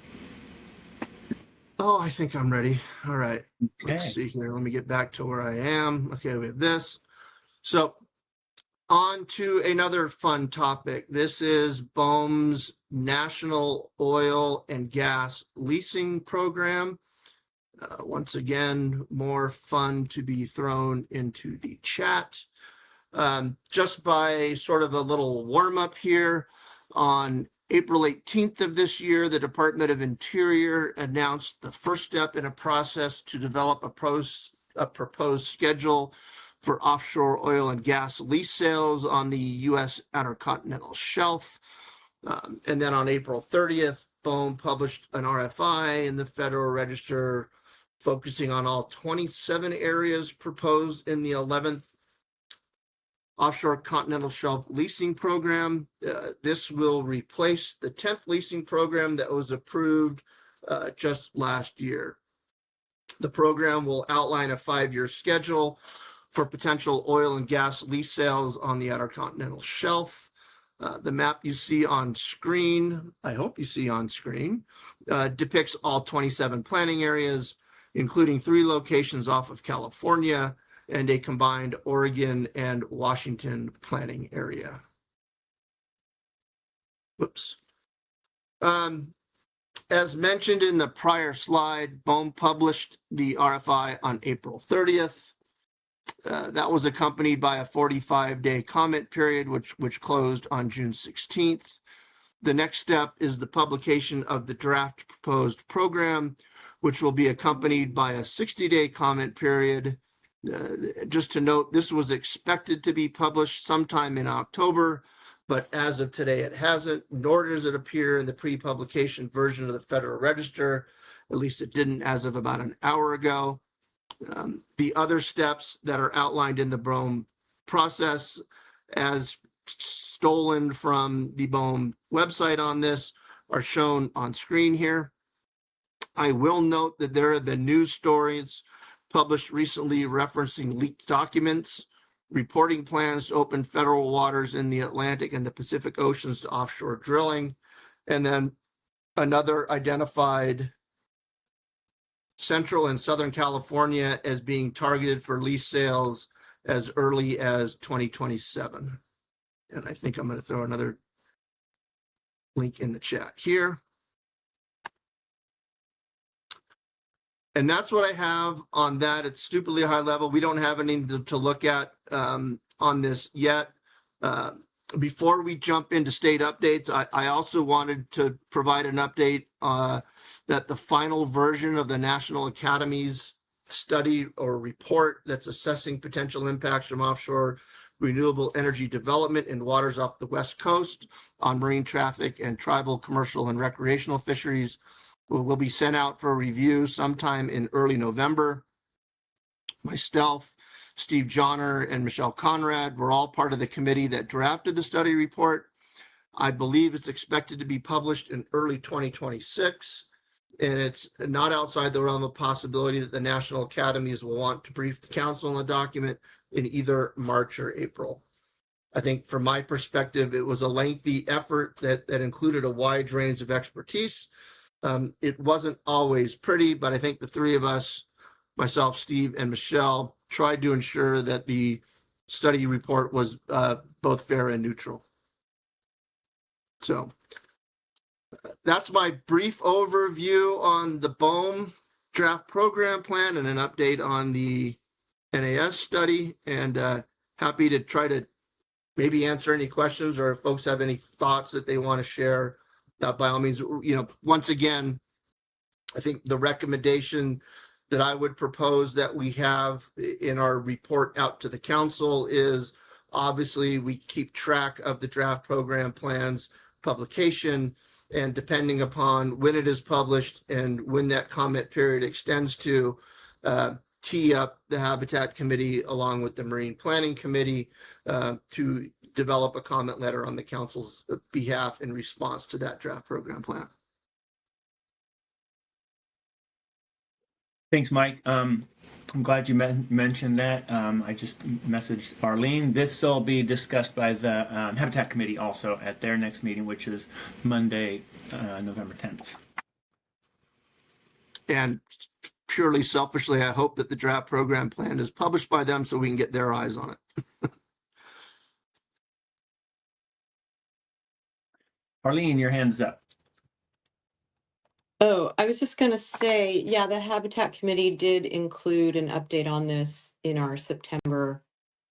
Oh, I think I'm ready. All right. Okay. Let's see here. Let me get back to where I am. Okay, we have this. So on to another fun topic. This is BOEM's National Oil and Gas Leasing Program. Once again, more fun to be thrown into the chat. Just by sort of a little warm up here, on April 18th of this year, the Department of Interior announced the first step in a process to develop a proposed schedule for offshore oil and gas lease sales on the U.S. Outer Continental Shelf. And then on April 30th, BOEM published an RFI in the Federal Register focusing on all 27 areas proposed in the 11th Offshore Continental Shelf Leasing Program. This will replace the 10th leasing program that was approved just last year. The program will outline a 5-year schedule for potential oil and gas lease sales on the Outer Continental Shelf. The map you see on screen, I hope you see on screen, depicts all 27 planning areas, including 3 locations off of California and a combined Oregon and Washington planning area. Whoops. As mentioned in the prior slide, BOEM published the RFI on April 30th. That was accompanied by a 45-day comment period, which closed on June 16th. The next step is the publication of the draft proposed program, which will be accompanied by a 60-day comment period. Just to note, this was expected to be published sometime in October, but as of today, it hasn't, nor does it appear in the pre-publication version of the Federal Register. At least it didn't as of about an hour ago. The other steps that are outlined in the BOEM process as stolen from the BOEM website on this are shown on screen here. I will note that there have been news stories published recently referencing leaked documents, reporting plans to open federal waters in the Atlantic and the Pacific Oceans to offshore drilling, and then another identified Central and Southern California as being targeted for lease sales as early as 2027. And I think I'm going to throw another link in the chat here. And that's what I have on that. It's stupidly high level. We don't have anything to look at on this yet. Before we jump into state updates, I also wanted to provide an update that the final version of the National Academy's study or report that's assessing potential impacts from offshore renewable energy development in waters off the West Coast on marine traffic and tribal, commercial, and recreational fisheries will be sent out for review sometime in early November. Myself, Steve Johnner, and Michelle Conrad were all part of the committee that drafted the study report. I believe it's expected to be published in early 2026, and it's not outside the realm of possibility that the National Academies will want to brief the council on the document in either March or April. I think from my perspective, it was a lengthy effort that included a wide range of expertise. It wasn't always pretty, but I think the three of us, myself, Steve, and Michelle, tried to ensure that the study report was both fair and neutral. So that's my brief overview on the BOEM draft program plan and an update on the NAS study, and happy to try to maybe answer any questions, or if folks have any thoughts that they want to share, by all means. Once again, I think the recommendation that I would propose that we have in our report out to the council is, obviously, we keep track of the draft program plans publication, and depending upon when it is published and when that comment period extends to, tee up the Habitat Committee along with the Marine Planning Committee to develop a comment letter on the council's behalf in response to that draft program plan. Thanks, Mike. I'm glad you mentioned that. I just messaged Arlene. This will be discussed by the Habitat Committee also at their next meeting, which is Monday, November 10th. And purely selfishly, I hope that the draft program plan is published by them so we can get their eyes on it. Arlene, your hand's up. Oh, I was just going to say, yeah, the Habitat Committee did include an update on this in our September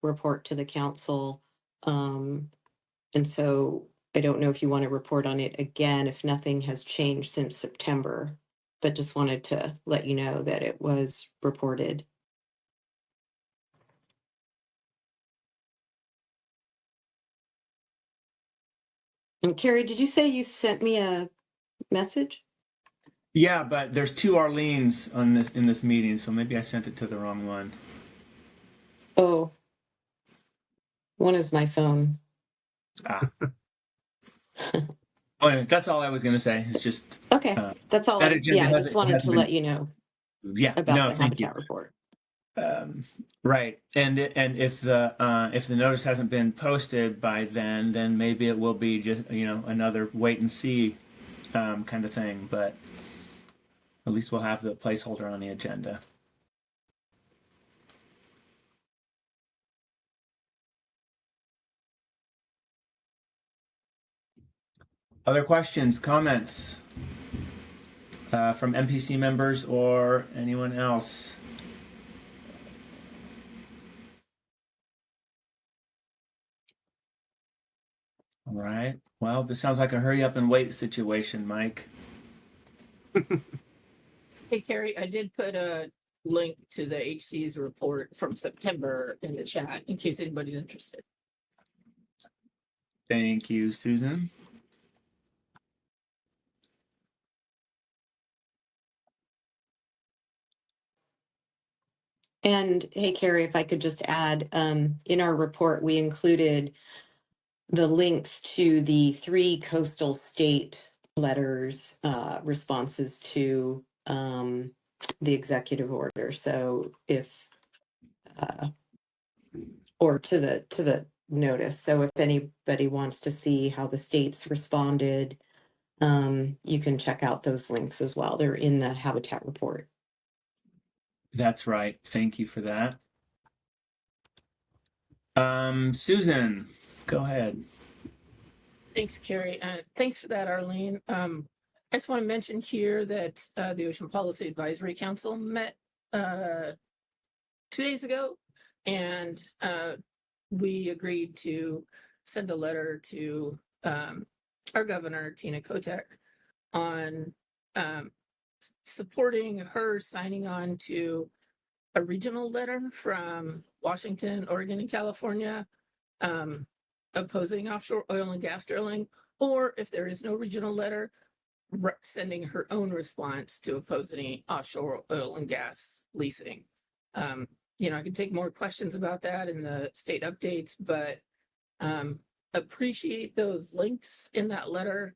report to the council. And so I don't know if you want to report on it again, if nothing has changed since September, but just wanted to let you know that it was reported. And Carrie, did you say you sent me a message? Yeah, but there's two Arlenes on this in this meeting, so maybe I sent it to the wrong one. Oh, one is my phone. Ah. Oh, anyway, that's all I was going to say. It's just okay. That's all. I just wanted to let you know. Yeah, about the Habitat report. Right, and if the notice hasn't been posted by then maybe it will be just another wait and see kind of thing. But at least we'll have the placeholder on the agenda. Other questions, comments from MPC members or anyone else? All right. Well, this sounds like a hurry up and wait situation, Mike. Hey, Carrie, I did put a link to the HC's report from September in the chat in case anybody's interested. Thank you, Susan. And hey, Carrie, if I could just add, in our report, we included the links to the 3 coastal state letters, responses to the executive order. So if, or to the notice. So if anybody wants to see how the states responded, you can check out those links as well. They're in the Habitat report. That's right. Thank you for that. Susan, go ahead. Thanks, Carrie. Thanks for that, Arlene. I just want to mention here that the Ocean Policy Advisory Council met 2 days ago, and we agreed to send a letter to our governor, Tina Kotek, on supporting her signing on to a regional letter from Washington, Oregon, and California opposing offshore oil and gas drilling, or if there is no regional letter, sending her own response to oppose any offshore oil and gas leasing. I can take more questions about that in the state updates, but appreciate those links in that letter.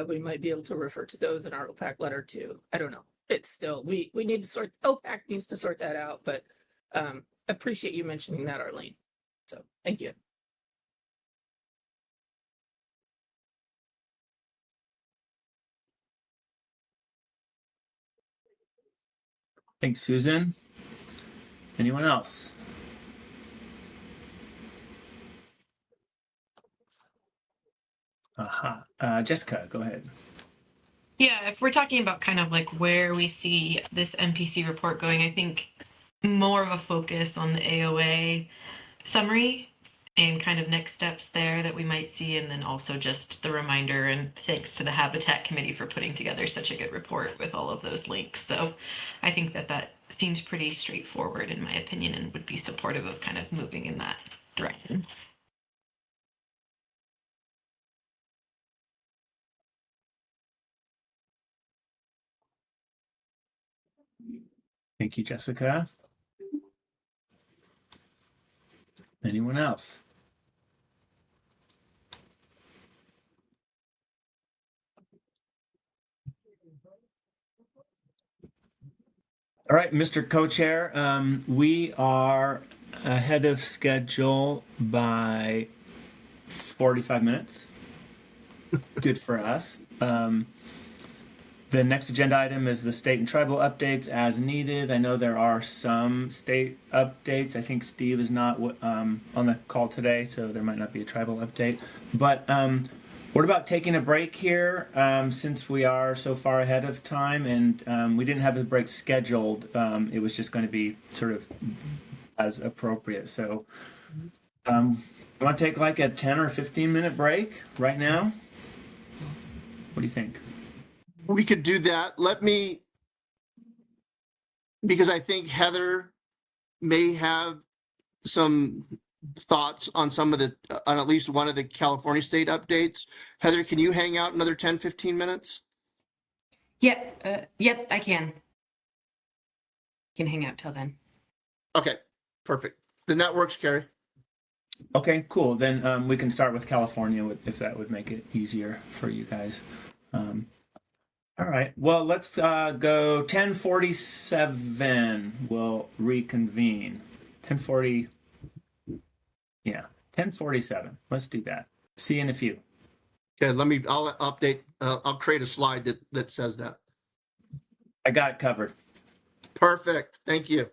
We might be able to refer to those in our OPAC letter too. I don't know. It's still, we need to OPAC needs to sort that out, but appreciate you mentioning that, Arlene. So thank you. Thanks, Susan. Anyone else? Jessica, go ahead. Yeah, if we're talking about kind of like where we see this MPC report going, I think more of a focus on the AOA summary and kind of next steps there that we might see, and then also just the reminder and thanks to the Habitat Committee for putting together such a good report with all of those links. So I think that seems pretty straightforward in my opinion and would be supportive of kind of moving in that direction. Thank you, Jessica. Anyone else? All right, Mr. Co-Chair, we are ahead of schedule by 45 minutes. Good for us. The next agenda item is the state and tribal updates as needed. I know there are some state updates. I think Steve is not on the call today, so there might not be a tribal update. But what about taking a break here since we are so far ahead of time and we didn't have a break scheduled. It was just going to be sort of as appropriate. So you want to take like a 10 or 15 minute break right now? What do you think? We could do that. Because I think Heather may have some thoughts on on at least one of the California state updates. Heather, can you hang out another 10, 15 minutes? Yep, I can. Can hang out till then. Okay, perfect. Then that works, Carrie. Okay, cool. Then we can start with California if that would make it easier for you guys. All right. Well, let's go 10:47. We'll reconvene. 10:40. Yeah, 10:47. Let's do that. See you in a few. Okay, I'll update. I'll create a slide that says that. I got it covered. Perfect. Thank you.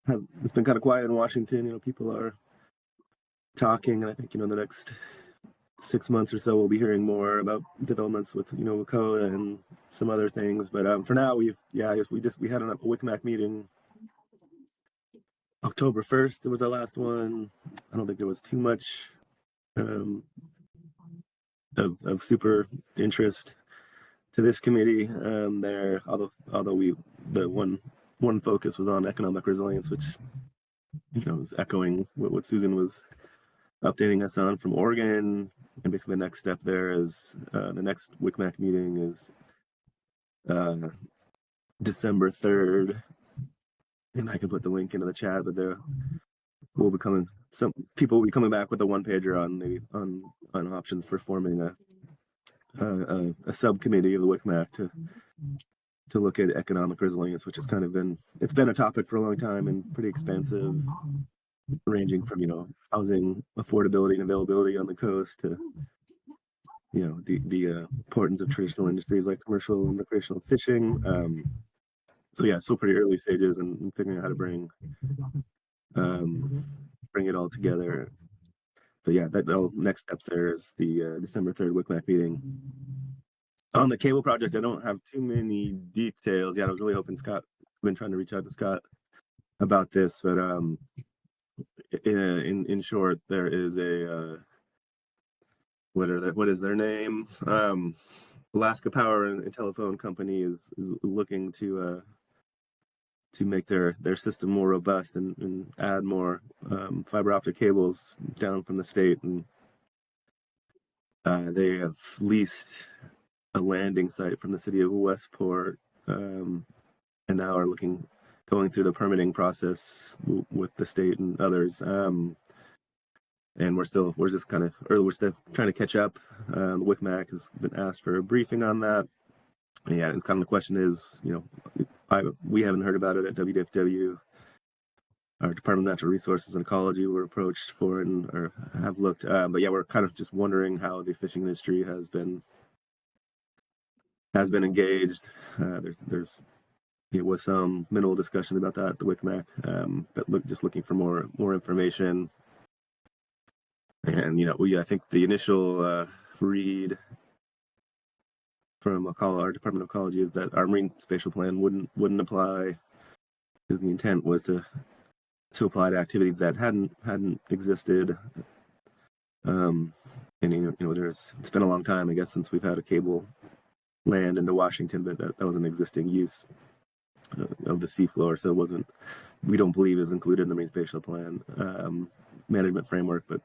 it's been kind of quiet in Washington. You know, people are talking, and I think, you know, in the next 6 months or so, we'll be hearing more about developments with, you know, WCOA and some other things. But for now, I guess we had a WCMAC meeting October 1st. It was our last one. I don't think there was too much of super interest to this committee there, although the one focus was on economic resilience, which, you know, was echoing what Susan was updating us on from Oregon. And basically the next step there is the next WCMAC meeting is December 3rd, and I can put the link into the chat, but some people will be coming back with a one pager on options for forming a subcommittee of the WCMAC to look at economic resilience, which has kind of been a topic for a long time and pretty expansive, ranging from, you know, housing affordability and availability on the coast to, you know, the importance of traditional industries like commercial and recreational fishing. So yeah, still pretty early stages and figuring out how to bring it all together. But yeah, the next steps there is the December 3rd WCMAC meeting. On the cable project, I don't have too many details yet. I was really hoping Scott, I've been trying to reach out to Scott about this, but in short, there is a what is their name? Alaska Power and Telephone Company is looking to make their system more robust and add more fiber optic cables down from the state, and they have leased a landing site from the city of Westport, and now are going through the permitting process with the state and others. And we're still trying to catch up. The WCMAC has been asked for a briefing on that. And yeah, it's kind of the question is, you know, we haven't heard about it at WDFW. Our Department of Natural Resources and Ecology were approached for it or have looked. But yeah, we're kind of just wondering how the fishing industry has been engaged. There was some minimal discussion about that at the WCMAC, but looking for more information. And, you know, I think the initial read from our Department of Ecology is that our marine spatial plan wouldn't apply, because the intent was to apply to activities that hadn't existed. And you know, it's been a long time, I guess, since we've had a cable land into Washington, but that was an existing use of the seafloor, so we don't believe is included in the marine spatial plan management framework, but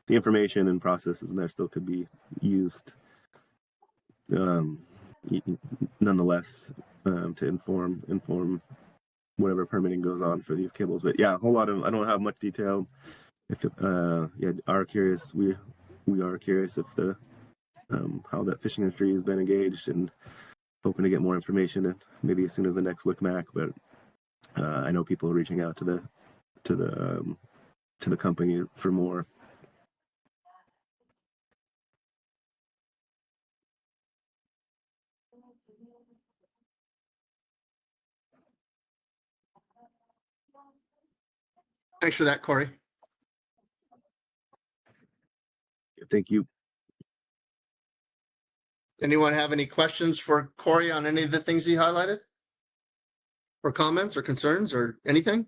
the information and processes in there still could be used nonetheless to inform whatever permitting goes on for these cables. But yeah, I don't have much detail. If we are curious if how that fishing industry has been engaged, and hoping to get more information, and maybe as soon as the next WCMAC. But I know people are reaching out to the company for more. Thanks for that, Corey. Thank you. Anyone have any questions for Corey on any of the things he highlighted? Or comments or concerns or anything?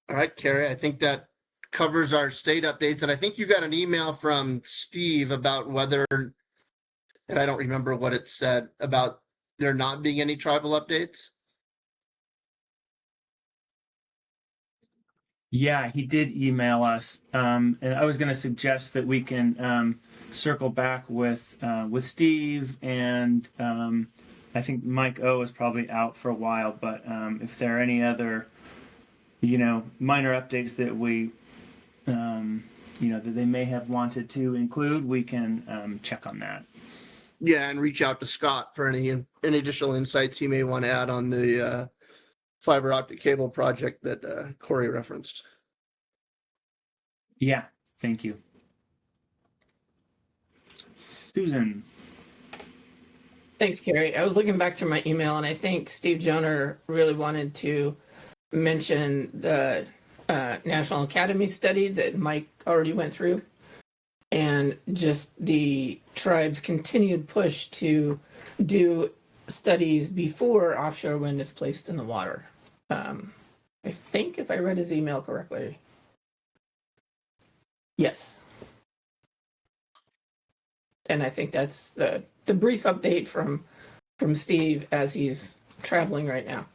All right, Carrie, I think that covers our state updates. And I think you got an email from Steve about whether, and I don't remember what it said, about there not being any tribal updates. Yeah, he did email us, and I was going to suggest that we can circle back with Steve, and I think Mike O is probably out for a while. But if there are any other, you know, minor updates that we, you know, that they may have wanted to include, we can check on that. Yeah, and reach out to Scott for any additional insights he may want to add on the fiber optic cable project that Corey referenced. Yeah, thank you. Susan. Thanks, Carrie. I was looking back through my email, and I think Steve Joner really wanted to mention the National Academy study that Mike already went through, and just the tribe's continued push to do studies before offshore wind is placed in the water. I think if I read his email correctly. Yes. And I think that's the brief update from Steve as he's traveling right now.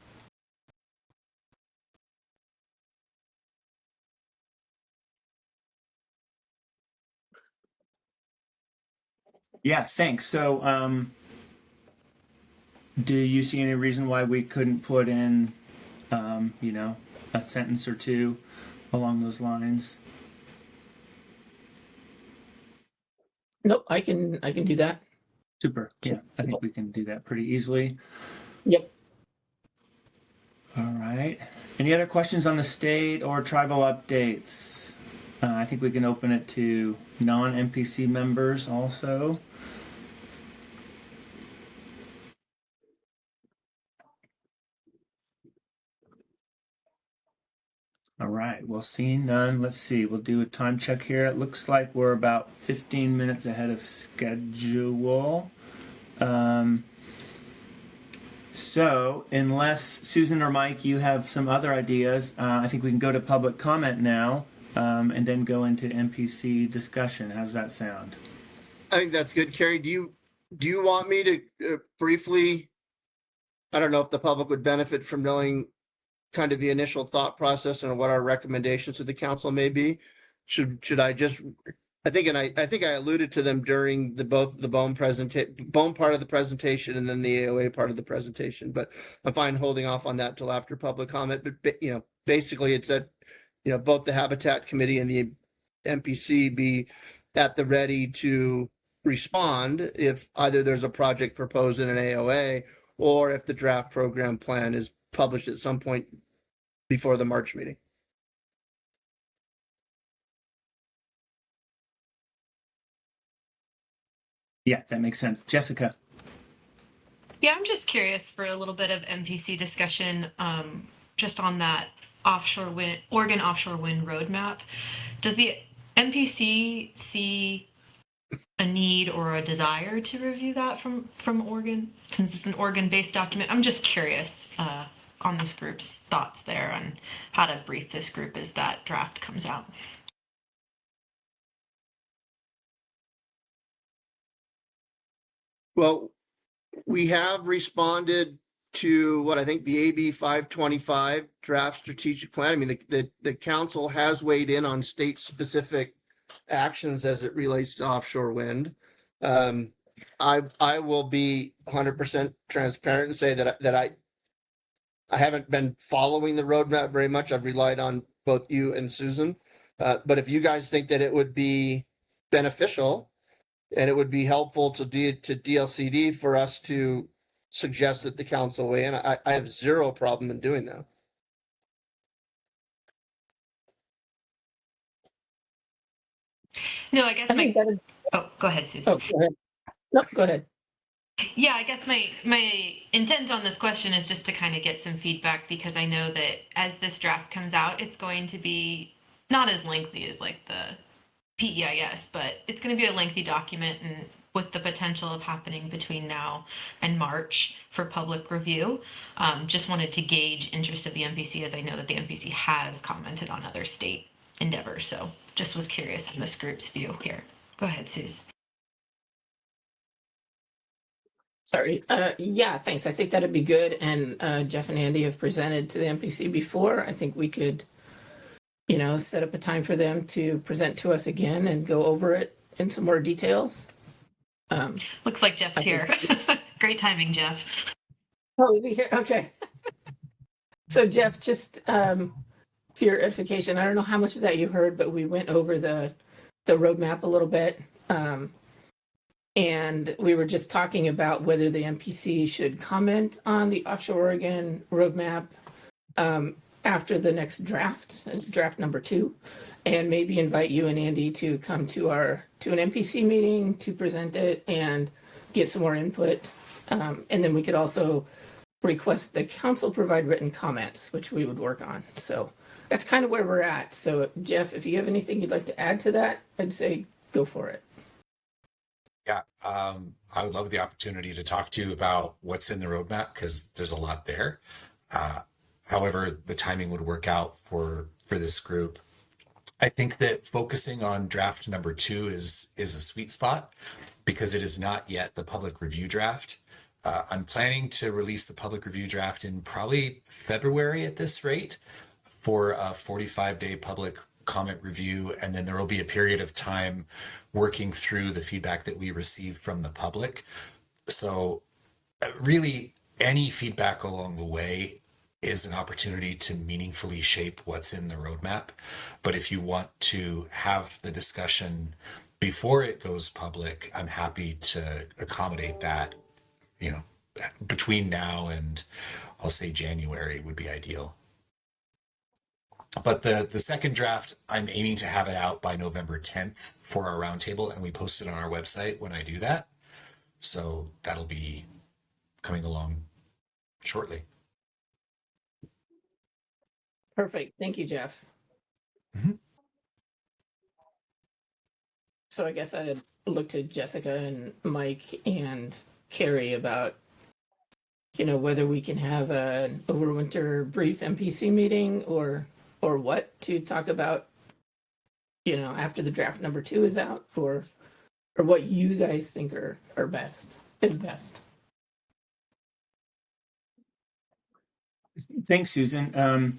Yeah, thanks. So, do you see any reason why we couldn't put in, a sentence or two along those lines? Nope, I can do that. Super. Yeah, I think we can do that pretty easily. Yep. All right. Any other questions on the state or tribal updates? I think we can open it to non-MPC members also. All right, well, seeing none, let's see, we'll do a time check here. It looks like we're about 15 minutes ahead of schedule. So unless Susan or Mike, you have some other ideas, I think we can go to public comment now and then go into MPC discussion. How's that sound? I think that's good. Carrie, do you want me to briefly, I don't know if the public would benefit from knowing kind of the initial thought process and what our recommendations to the council may be? Should I just, I think I alluded to them during both the BOEM part of the presentation and then the AOA part of the presentation, but I'm fine holding off on that till after public comment. But basically it's that, both the Habitat Committee and the MPC be at the ready to respond if either there's a project proposed in an AOA or if the draft program plan is published at some point before the March meeting. Yeah, that makes sense. Jessica. Yeah, I'm just curious for a little bit of MPC discussion just on that Oregon offshore wind roadmap. Does the MPC see a need or a desire to review that from Oregon, since it's an Oregon-based document? I'm just curious on this group's thoughts there on how to brief this group as that draft comes out. Well, we have responded to what I think the AB 525 draft strategic plan. I mean, the council has weighed in on state specific actions as it relates to offshore wind. I will be 100% transparent and say that I haven't been following the roadmap very much. I've relied on both you and Susan. But if you guys think that it would be beneficial and it would be helpful to DLCD for us to suggest that the council weigh in, I have zero problem in doing that. No, I guess oh, go ahead, Susan. Oh, go ahead. No, go ahead. Yeah, I guess my intent on this question is just to kind of get some feedback, because I know that as this draft comes out, it's going to be not as lengthy as like the PEIS, but it's going to be a lengthy document, and with the potential of happening between now and March for public review. Just wanted to gauge interest of the MPC, as I know that the MPC has commented on other state endeavors. So just was curious on this group's view here. Go ahead, Suze. Sorry. Yeah, thanks. I think that'd be good. And Jeff and Andy have presented to the MPC before. I think we could, set up a time for them to present to us again and go over it in some more details. Looks like Jeff's here. Great timing, Jeff. Oh, is he here? Okay. So Jeff, just for your edification, I don't know how much of that you heard, but we went over the roadmap a little bit. And we were just talking about whether the MPC should comment on the offshore Oregon roadmap. after the next draft, draft number 2, and maybe invite you and Andy to come to an MPC meeting to present it and get some more input. And then we could also request the council provide written comments, which we would work on. So that's kind of where we're at. So Jeff, if you have anything you'd like to add to that, I'd say go for it. Yeah, I would love the opportunity to talk to you about what's in the roadmap because there's a lot there. However, the timing would work out for this group. I think that focusing on draft number 2 is a sweet spot because it is not yet the public review draft. I'm planning to release the public review draft in probably February at this rate for a 45-day public comment review, and then there will be a period of time working through the feedback that we receive from the public. So really, any feedback along the way is an opportunity to meaningfully shape what's in the roadmap. But if you want to have the discussion before it goes public, I'm happy to accommodate that, between now and I'll say January would be ideal. But the second draft, I'm aiming to have it out by November 10th for our roundtable, and we post it on our website when I do that. So that'll be coming along shortly. Perfect. Thank you, Jeff. Mm-hmm. So I guess I'd look to Jessica and Mike and Carrie about, whether we can have an overwinter brief MPC meeting or what to talk about, after the draft number 2 is out, or what you guys think is best. Thanks, Susan.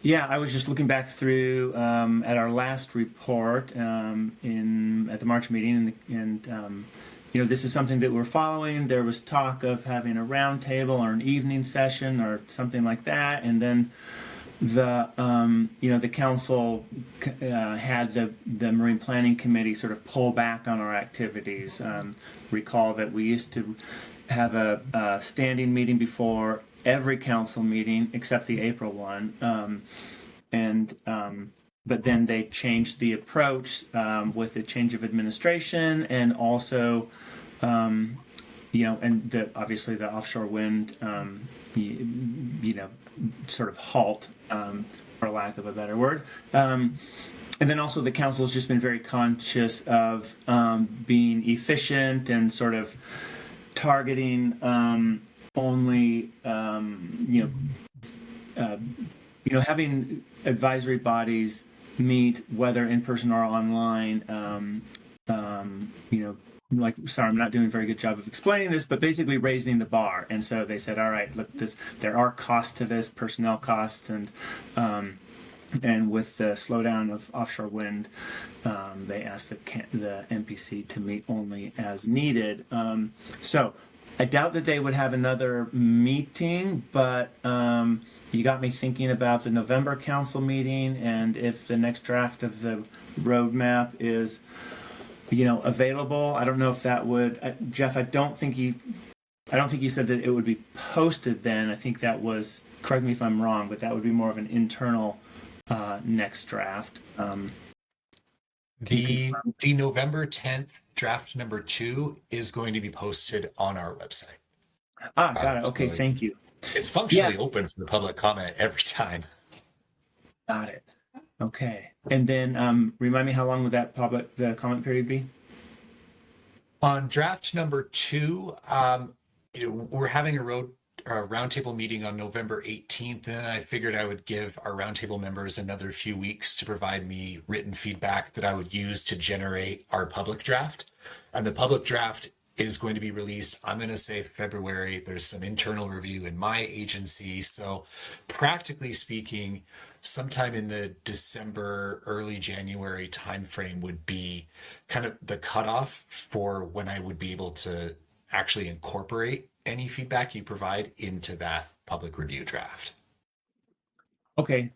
I was just looking back through at our last report at the March meeting, and this is something that we're following. There was talk of having a roundtable or an evening session or something like that, and then the council had the Marine Planning Committee sort of pull back on our activities. Recall that we used to have a standing meeting before every council meeting except the April one, but then they changed the approach with the change of administration, and also obviously the offshore wind sort of halt, for lack of a better word. And then also the council has just been very conscious of being efficient and sort of targeting only, having advisory bodies meet, whether in person or online. Sorry, I'm not doing a very good job of explaining this, but basically raising the bar. And so they said, all right, look, there are costs to this, personnel costs, and with the slowdown of offshore wind, they asked the MPC to meet only as needed. So I doubt that they would have another meeting, but you got me thinking about the November council meeting, and if the next draft of the roadmap is available. I don't know if that would, Jeff, I don't think you said that it would be posted then. I think that was, correct me if I'm wrong, but that would be more of an internal next draft. The November 10th draft number 2 is going to be posted on our website. Got it. Okay, thank you. It's functionally open for the public comment every time. Ad it. Okay. And then remind me, how long would the comment period be? On draft number 2, we're having a roundtable meeting on November 18th, and I figured I would give our roundtable members another few weeks to provide me written feedback that I would use to generate our public draft. And the public draft is going to be released, I'm going to say February. There's some internal review in my agency. So practically speaking, sometime in the December, early January timeframe would be kind of the cutoff for when I would be able to actually incorporate any feedback you provide into that public review draft. Okay,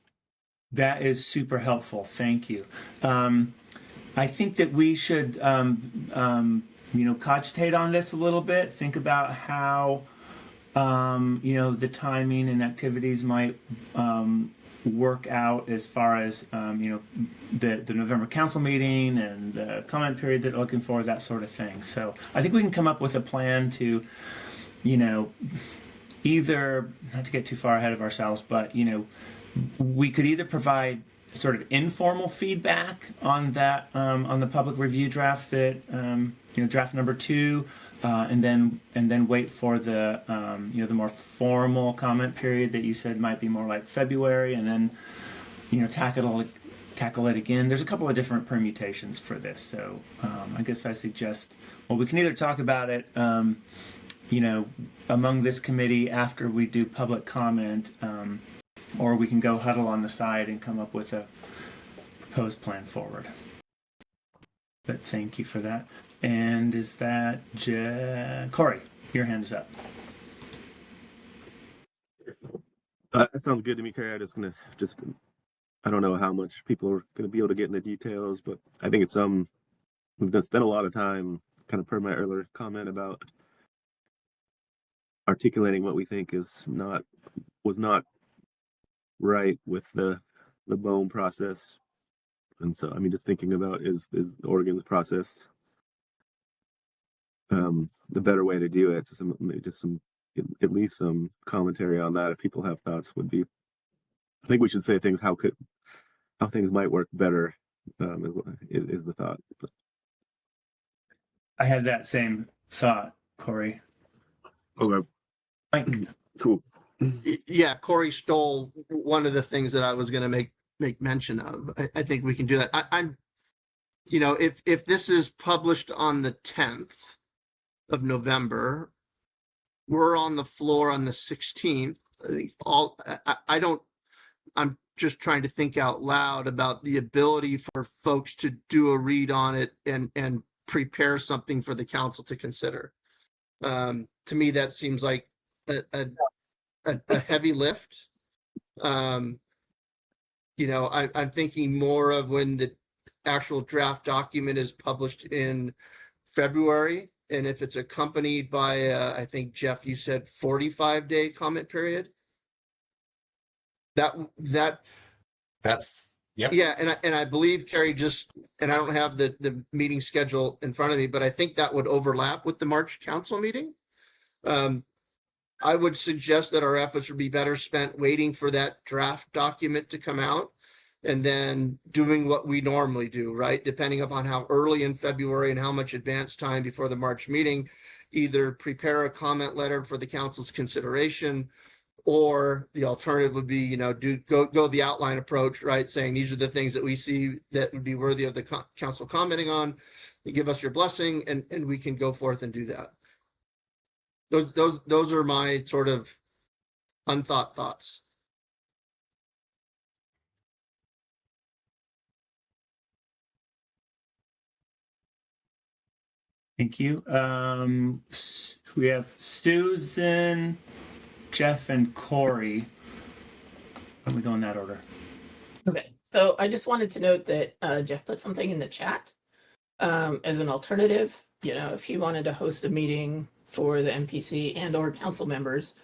that is super helpful. Thank you. I think that we should, cogitate on this a little bit. Think about how, the timing and activities might work out as far as the November council meeting and the comment period that they're looking for, that sort of thing. So I think we can come up with a plan to, either, not to get too far ahead of ourselves, but we could either provide sort of informal feedback on that on the public review draft that draft number 2, and then wait for the the more formal comment period that you said might be more like February, and then tackle it again. There's a couple of different permutations for this, so I guess I suggest, well, we can either talk about it among this committee after we do public comment, or we can go huddle on the side and come up with a proposed plan forward. But thank you for that. And is that Corey? Your hand is up. That sounds good to me, Carrie. I don't know how much people are going to be able to get into details, but I think it's we've going to spend a lot of time, kind of per my earlier comment about articulating what we think was not right with the BOEM process. And so, just thinking about is Oregon's process the better way to do it? So at least some commentary on that, if people have thoughts, would be. I think we should say things how things might work better, is the thought. I had that same thought, Corey. Okay. Mike. Cool. Yeah, Corey stole one of the things that I was going to make mention of. I think we can do that. I'm if this is published on the 10th of November, we're on the floor on the 16th. I think I'm just trying to think out loud about the ability for folks to do a read on it and prepare something for the council to consider. To me, that seems like a heavy lift. I'm thinking more of when the actual draft document is published in February, and if it's accompanied by I think, Jeff, you said 45-day comment period. That's yep. Yeah, and I believe Carrie and I don't have the meeting schedule in front of me, but I think that would overlap with the March council meeting. I would suggest that our efforts would be better spent waiting for that draft document to come out and then doing what we normally do, right? Depending upon how early in February and how much advance time before the March meeting, either prepare a comment letter for the council's consideration, or the alternative would be, go the outline approach, right? Saying these are the things that we see that would be worthy of the council commenting on. You give us your blessing, and we can go forth and do that. Those are my sort of unthought thoughts. Thank you. We have Susan, Jeff, and Corey. Let me go in that order. Okay, so I just wanted to note that Jeff put something in the chat as an alternative. If he wanted to host a meeting for the MPC and or council members,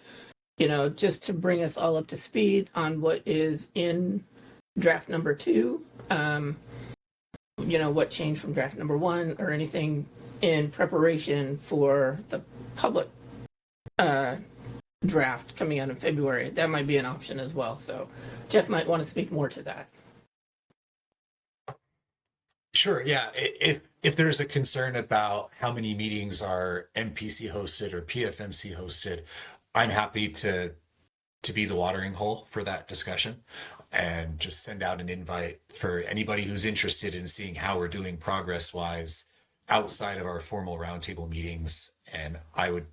just to bring us all up to speed on what is in draft number 2, what changed from draft number 1 or anything in preparation for the public draft coming out in February. That might be an option as well. So Jeff might want to speak more to that. Sure. Yeah. If there's a concern about how many meetings are MPC hosted or PFMC hosted, I'm happy to be the watering hole for that discussion and just send out an invite for anybody who's interested in seeing how we're doing progress wise outside of our formal roundtable meetings. And I would,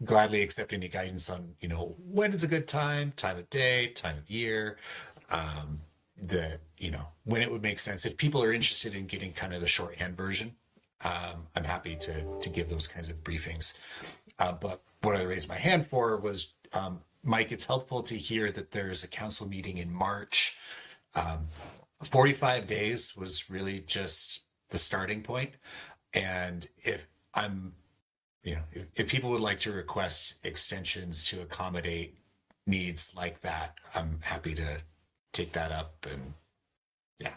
gladly accept any guidance on, when is a good time of day, time of year, when it would make sense. If people are interested in getting kind of the shorthand version, I'm happy to give those kinds of briefings. But what I raised my hand for was, Mike, it's helpful to hear that there's a council meeting in March. 45 days was really just the starting point. And if people would like to request extensions to accommodate needs like that, I'm happy to take that up. And yeah.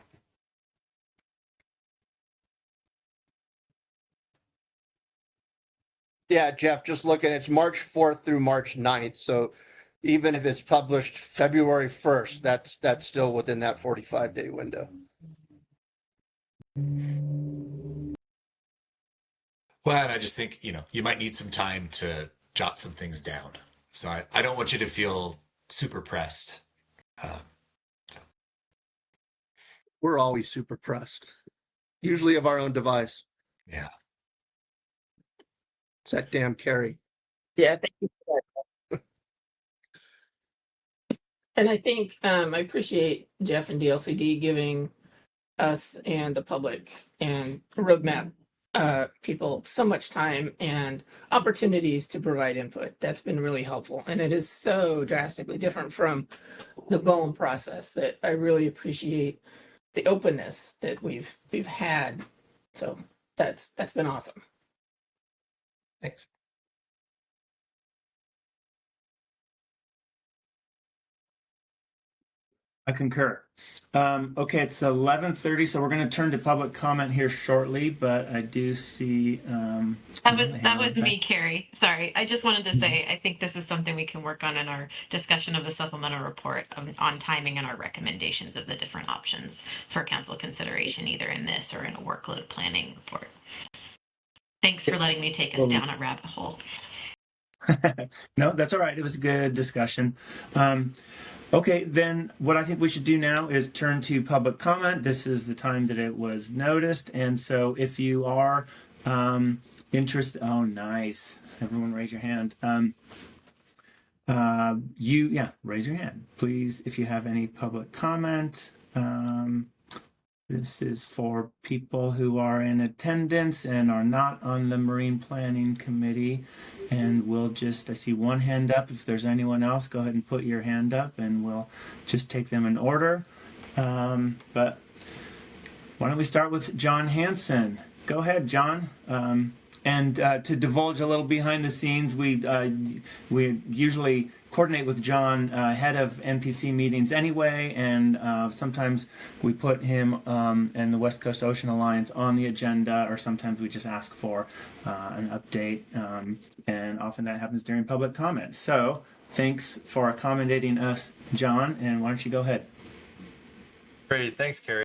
Yeah, Jeff, just looking, it's March 4th through March 9th. So even if it's published February 1st, that's still within that 45-day window. Well, and I just think, you might need some time to jot some things down. So I don't want you to feel super pressed. We're always super pressed, usually of our own device. Yeah. It's that damn Carrie. Yeah, thank you for that. And I think I appreciate Jeff and DLCD giving us and the public and roadmap people so much time and opportunities to provide input. That's been really helpful. And it is so drastically different from the BOEM process that I really appreciate the openness that we've had. So that's been awesome. Thanks. I concur. Okay, it's 11:30, so we're going to turn to public comment here shortly, but I do see That was me, Carrie. Sorry. I just wanted to say I think this is something we can work on in our discussion of the supplemental report on timing and our recommendations of the different options for council consideration, either in this or in a workload planning report. Thanks for letting me take us down a rabbit hole. No, that's all right. It was a good discussion. Okay, then what I think we should do now is turn to public comment. This is the time that it was noticed. And so if you are interested, oh, nice. Everyone raise your hand. Raise your hand, please, if you have any public comment. This is for people who are in attendance and are not on the Marine Planning Committee. And I see one hand up. If there's anyone else, go ahead and put your hand up and we'll just take them in order. But why don't we start with John Hanson? Go ahead, John. And to divulge a little behind the scenes, we usually coordinate with John ahead of MPC meetings anyway, and sometimes we put him and the West Coast Ocean Alliance on the agenda, or sometimes we just ask for an update, and often that happens during public comment. So thanks for accommodating us, John, and why don't you go ahead? Great, thanks, Carrie.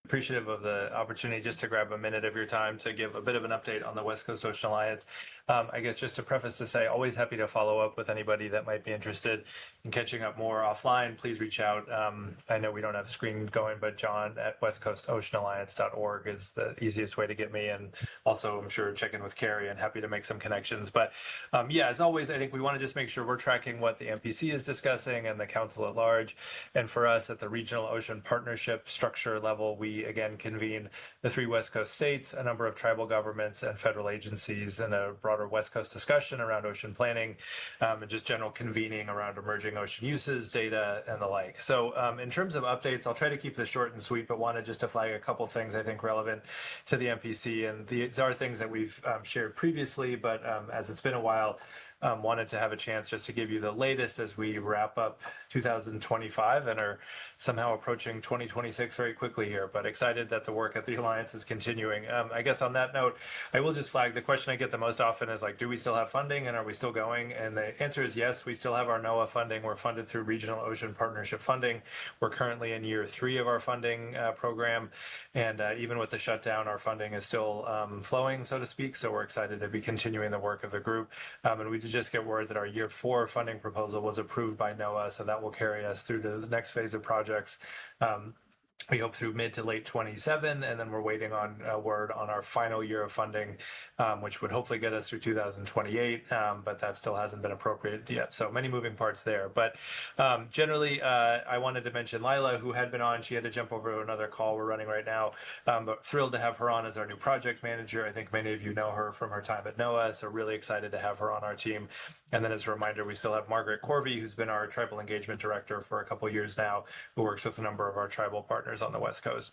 Appreciative of the opportunity just to grab a minute of your time to give a bit of an update on the West Coast Ocean Alliance. I guess just to preface to say, always happy to follow up with anybody that might be interested in catching up more offline. Please reach out. I know we don't have a screen going, but John at westcoastoceanalliance.org is the easiest way to get me. And also, I'm sure, check in with Carrie and happy to make some connections. But as always, I think we want to just make sure we're tracking what the MPC is discussing and the council at large. And for us at the Regional Ocean Partnership structure level, we again convene the 3 West Coast states, a number of tribal governments and federal agencies, and a broader West Coast discussion around ocean planning and just general convening around emerging ocean uses, data, and the like. So in terms of updates, I'll try to keep this short and sweet, but wanted just to flag a couple things I think relevant to the MPC. And these are things that we've shared previously, but as it's been a while, wanted to have a chance just to give you the latest as we wrap up 2025 and are somehow approaching 2026 very quickly here, but excited that the work at the Alliance is continuing. I guess on that note, I will just flag the question I get the most often is like, do we still have funding and are we still going? And the answer is yes, we still have our NOAA funding. We're funded through Regional Ocean Partnership funding. We're currently in year 3 of our funding program. And even with the shutdown, our funding is still flowing, so to speak. So we're excited to be continuing the work of the group. And we did just get word that our year 4 funding proposal was approved by NOAA. So that will carry us through to the next phase of projects. We hope through mid to late 27, and then we're waiting on word on our final year of funding, which would hopefully get us through 2028, but that still hasn't been appropriated yet. So many moving parts there. But generally, I wanted to mention Lila, who had been on. She had to jump over to another call we're running right now, but thrilled to have her on as our new project manager. I think many of you know her from her time at NOAA, so really excited to have her on our team. And then as a reminder, we still have Margaret Corvey, who's been our tribal engagement director for a couple of years now, who works with a number of our tribal partners on the West Coast.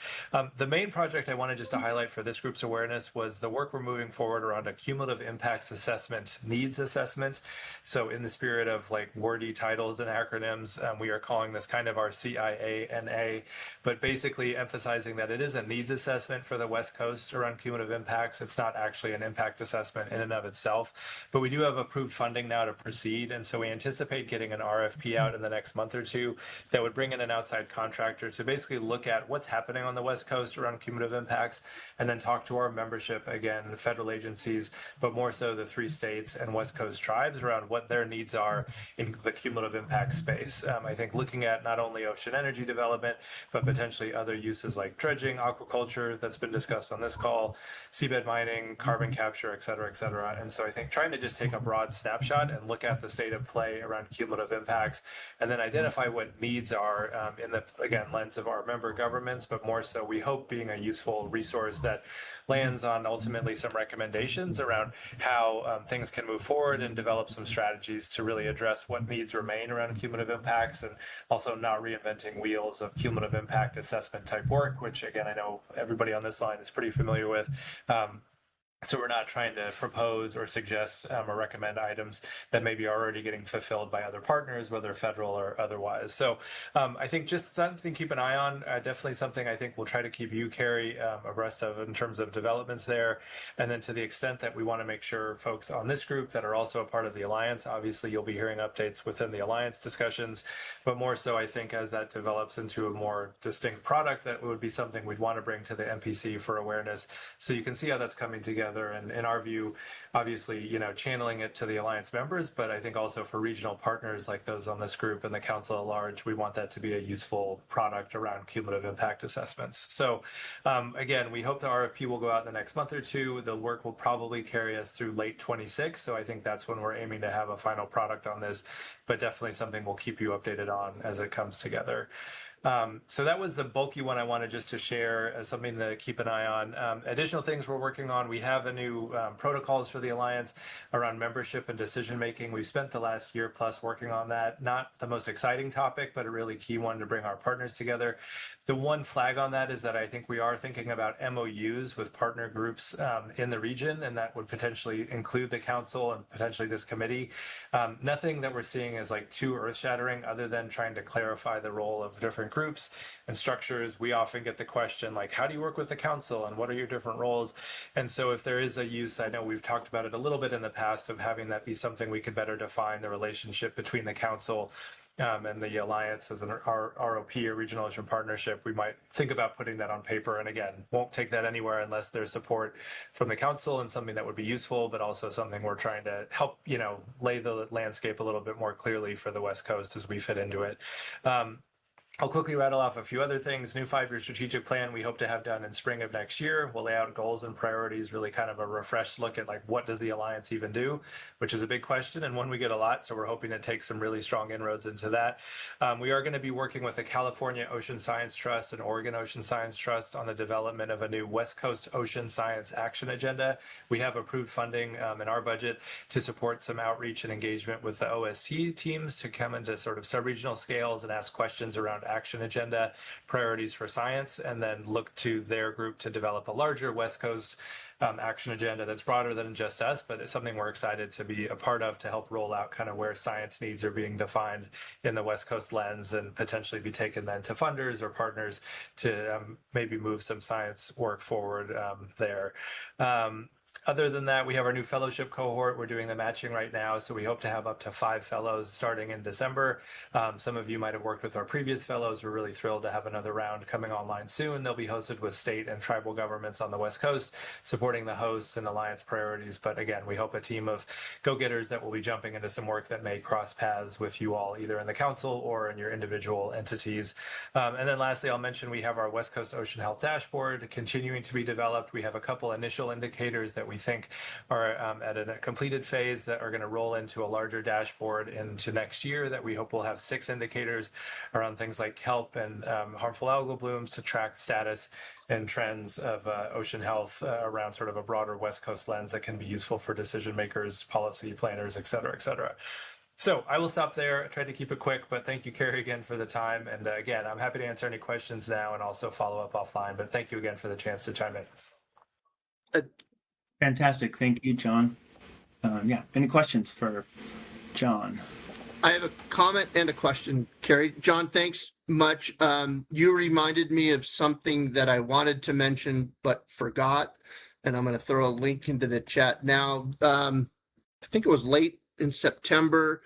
The main project I wanted just to highlight for this group's awareness was the work we're moving forward around a cumulative impacts assessment needs assessment. So in the spirit of like wordy titles and acronyms, we are calling this kind of our CIANA, but basically emphasizing that it is a needs assessment for the West Coast around cumulative impacts. It's not actually an impact assessment in and of itself, but we do have approved funding now to proceed. And so we anticipate getting an RFP out in the next month or two that would bring in an outside contractor to basically look at what's happening on the West Coast around cumulative impacts, and then talk to our membership, again, federal agencies, but more so the 3 states and West Coast tribes around what their needs are in the cumulative impact space. I think looking at not only ocean energy development, but potentially other uses like dredging, aquaculture that's been discussed on this call, seabed mining, carbon capture, et cetera, et cetera. And so I think trying to just take a broad snapshot and look at the state of play around cumulative impacts, and then identify what needs are in the, again, lens of our member governments, but more so we hope being a useful resource that lands on ultimately some recommendations around how things can move forward and develop some strategies to really address what needs remain around cumulative impacts, and also not reinventing wheels of cumulative impact assessment type work, which again, I know everybody on this line is pretty familiar with. So we're not trying to propose or suggest or recommend items that may be already getting fulfilled by other partners, whether federal or otherwise. So I think just something to keep an eye on, definitely something I think we'll try to keep you, Carrie, abreast of in terms of developments there. And then to the extent that we want to make sure folks on this group that are also a part of the Alliance, obviously you'll be hearing updates within the Alliance discussions, but more so I think as that develops into a more distinct product, that would be something we'd want to bring to the MPC for awareness. So you can see how that's coming together. And in our view, obviously, you know, channeling it to the Alliance members, but I think also for regional partners like those on this group and the Council at large, we want that to be a useful product around cumulative impact assessments. So again, we hope the RFP will go out in the next month or two. The work will probably carry us through late 26. So I think that's when we're aiming to have a final product on this, but definitely something we'll keep you updated on as it comes together. So that was the bulky one I wanted just to share as something to keep an eye on. Additional things we're working on, we have a new protocols for the Alliance around membership and decision making. We've spent the last year plus working on that. Not the most exciting topic, but a really key one to bring our partners together. The one flag on that is that I think we are thinking about MOUs with partner groups in the region, and that would potentially include the Council and potentially this committee. Nothing that we're seeing as like too earth-shattering other than trying to clarify the role of different groups and structures. We often get the question like, how do you work with the Council and what are your different roles? And so if there is a use, I know we've talked about it a little bit in the past, of having that be something we could better define the relationship between the Council and the Alliance as an ROP, or Regional Ocean Partnership. We might think about putting that on paper, and again, won't take that anywhere unless there's support from the Council and something that would be useful, but also something we're trying to help, you know, lay the landscape a little bit more clearly for the West Coast as we fit into it. I'll quickly rattle off a few other things. New 5-year strategic plan we hope to have done in spring of next year. We'll lay out goals and priorities, really kind of a refreshed look at like what does the Alliance even do, which is a big question and one we get a lot. So we're hoping to take some really strong inroads into that. We are going to be working with the California Ocean Science Trust and Oregon Ocean Science Trust on the development of a new West Coast Ocean Science Action Agenda. We have approved funding in our budget to support some outreach and engagement with the OST teams to come into sort of sub-regional scales and ask questions around action agenda priorities for science, and then look to their group to develop a larger West Coast action agenda that's broader than just us, but it's something we're excited to be a part of to help roll out kind of where science needs are being defined in the West Coast lens, and potentially be taken then to funders or partners to maybe move some science work forward there. Other than that, we have our new fellowship cohort. We're doing the matching right now, so we hope to have up to 5 fellows starting in December. Some of you might have worked with our previous fellows. We're really thrilled to have another round coming online soon. They'll be hosted with state and tribal governments on the West Coast, supporting the hosts and Alliance priorities. But again, we hope a team of go-getters that will be jumping into some work that may cross paths with you all, either in the Council or in your individual entities. And then lastly, I'll mention we have our West Coast Ocean Health Dashboard continuing to be developed. We have a couple initial indicators that we we think are at a completed phase that are going to roll into a larger dashboard into next year that we hope will have 6 indicators around things like kelp and harmful algal blooms to track status and trends of ocean health around sort of a broader West Coast lens that can be useful for decision makers, policy planners, et cetera, et cetera. So I will stop there. I tried to keep it quick, but thank you, Carrie, again for the time. And again, I'm happy to answer any questions now and also follow up offline. But thank you again for the chance to chime in. Fantastic. Thank you, John. Yeah. Any questions for John? I have a comment and a question, Carrie. John, thanks much. You reminded me of something that I wanted to mention but forgot, and I'm going to throw a link into the chat now. I think it was late in September.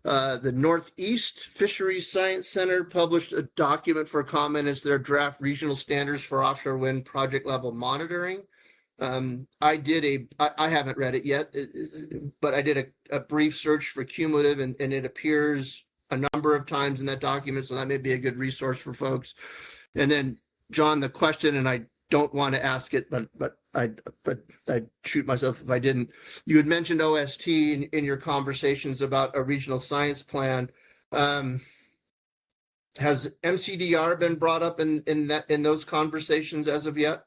The Northeast Fisheries Science Center published a document for comment as their draft regional standards for offshore wind project level monitoring. I haven't read it yet, but I did a brief search for cumulative, and it appears a number of times in that document, so that may be a good resource for folks. And then, John, the question, and I don't want to ask it, but I'd shoot myself if I didn't. You had mentioned OST in your conversations about a regional science plan. Has MCDR been brought up in those conversations as of yet?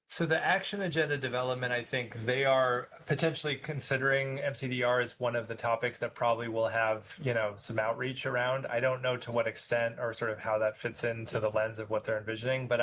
So the action agenda development, I think they are potentially considering MCDR as one of the topics that probably will have, some outreach around. I don't know to what extent or sort of how that fits into the lens of what they're envisioning, but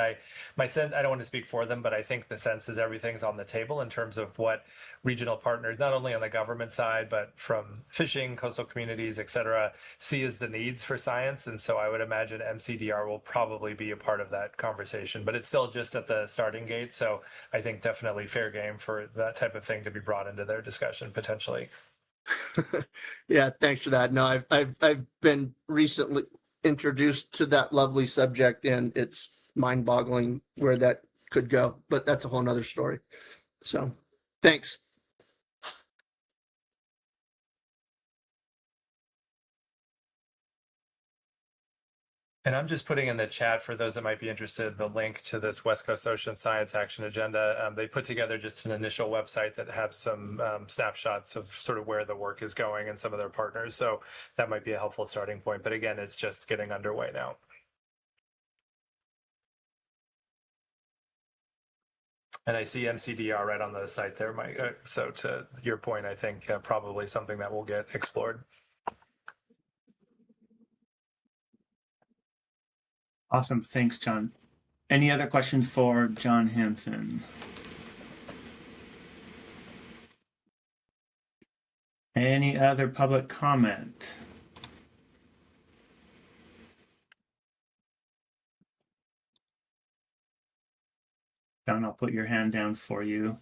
my sense, I don't want to speak for them, but I think the sense is everything's on the table in terms of what regional partners, not only on the government side, but from fishing, coastal communities, et cetera, see as the needs for science. And so I would imagine MCDR will probably be a part of that conversation, but it's still just at the starting gate. So I think definitely fair game for that type of thing to be brought into their discussion potentially. Yeah, thanks for that. No, I've been recently introduced to that lovely subject, and it's mind-boggling where that could go, but that's a whole nother story. So thanks. And I'm just putting in the chat for those that might be interested, the link to this West Coast Ocean Science Action Agenda. They put together just an initial website that has some snapshots of sort of where the work is going and some of their partners. So that might be a helpful starting point. But again, it's just getting underway now. And I see MCDR right on the site there, Mike. So to your point, I think probably something that will get explored. Awesome. Thanks, John. Any other questions for John Hansen? Any other public comment? John, I'll put your hand down for you.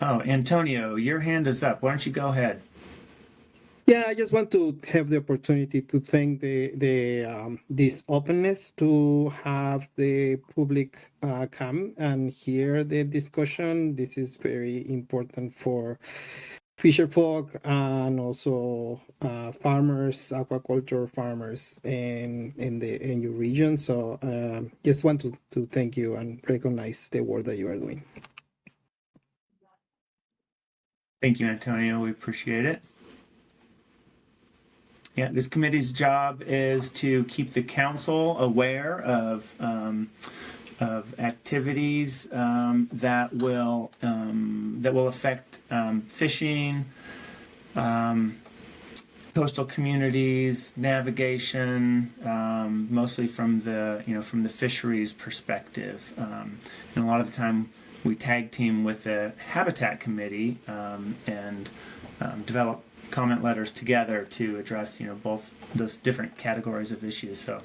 Antonio, your hand is up. Why don't you go ahead? Yeah, I just want to have the opportunity to thank this openness to have the public come and hear the discussion. This is very important for fisher folk and also farmers, aquaculture farmers in your region. So just want to thank you and recognize the work that you are doing. Thank you, Antonio. We appreciate it. Yeah, this committee's job is to keep the council aware of activities that will affect fishing, coastal communities, navigation, mostly from the fisheries perspective. And a lot of the time, we tag team with the Habitat Committee and develop comment letters together to address both those different categories of issues. So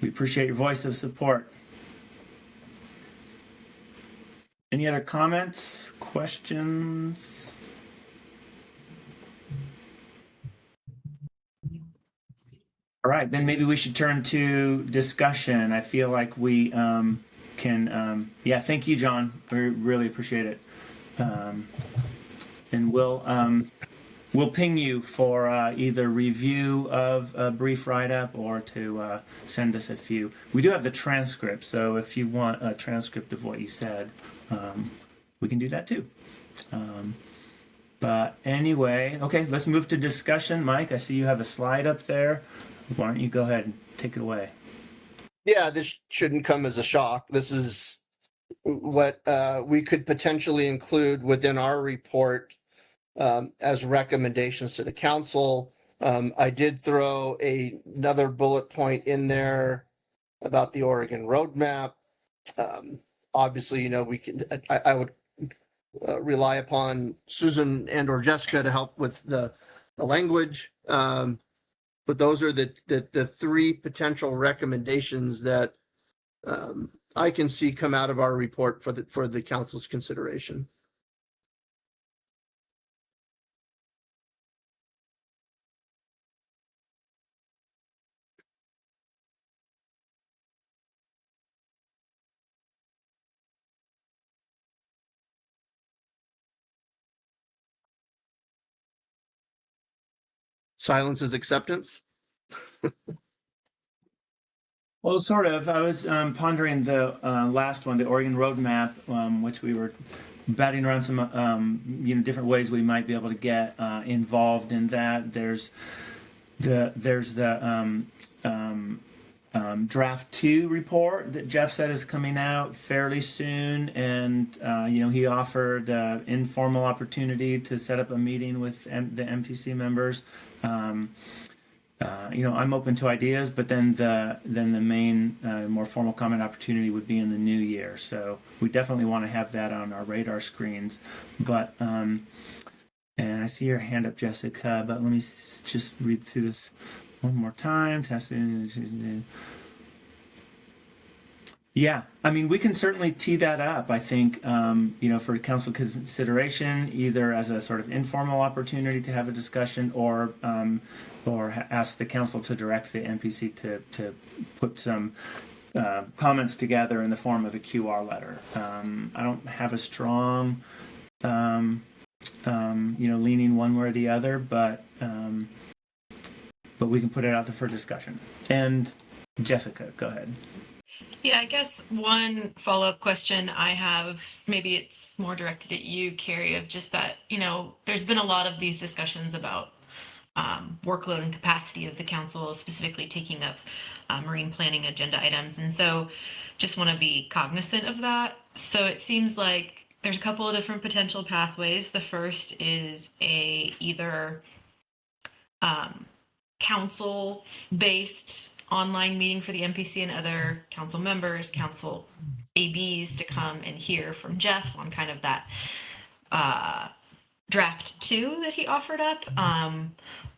we appreciate your voice of support. Any other comments, questions? All right, then maybe we should turn to discussion. I feel like we can, thank you, John. We really appreciate it. And we'll we'll ping you for either review of a brief write-up or to send us a few. We do have the transcript, so if you want a transcript of what you said, we can do that too. But anyway, okay, let's move to discussion. Mike, I see you have a slide up there. Why don't you go ahead and take it away? Yeah, this shouldn't come as a shock. This is what we could potentially include within our report as recommendations to the council. I did throw another bullet point in there about the Oregon roadmap. Obviously, you know, we can. I would rely upon Susan and or Jessica to help with the language. But those are the three potential recommendations that I can see come out of our report for the council's consideration. Silence is acceptance. Well, sort of. I was pondering the last one, the Oregon roadmap, which we were batting around some, different ways we might be able to get involved in that. There's the draft 2 report that Jeff said is coming out fairly soon, and he offered informal opportunity to set up a meeting with the MPC members. I'm open to ideas, but then the main more formal comment opportunity would be in the new year. So we definitely want to have that on our radar screens. But and I see your hand up, Jessica. But let me just read through this one more time. Yeah, I mean, we can certainly tee that up, I think, for council consideration, either as a sort of informal opportunity to have a discussion or ask the council to direct the MPC to put some comments together in the form of a QR letter. I don't have a strong, leaning one way or the other, but we can put it out there for discussion. And Jessica, go ahead. Yeah, I guess one follow-up question I have, maybe it's more directed at you, Carrie, of just that, there's been a lot of these discussions about workload and capacity of the council, specifically taking up marine planning agenda items. And so just want to be cognizant of that. So it seems like there's a couple of different potential pathways. The first is either council-based online meeting for the MPC and other council members, council ABs to come and hear from Jeff on kind of that draft 2 that he offered up,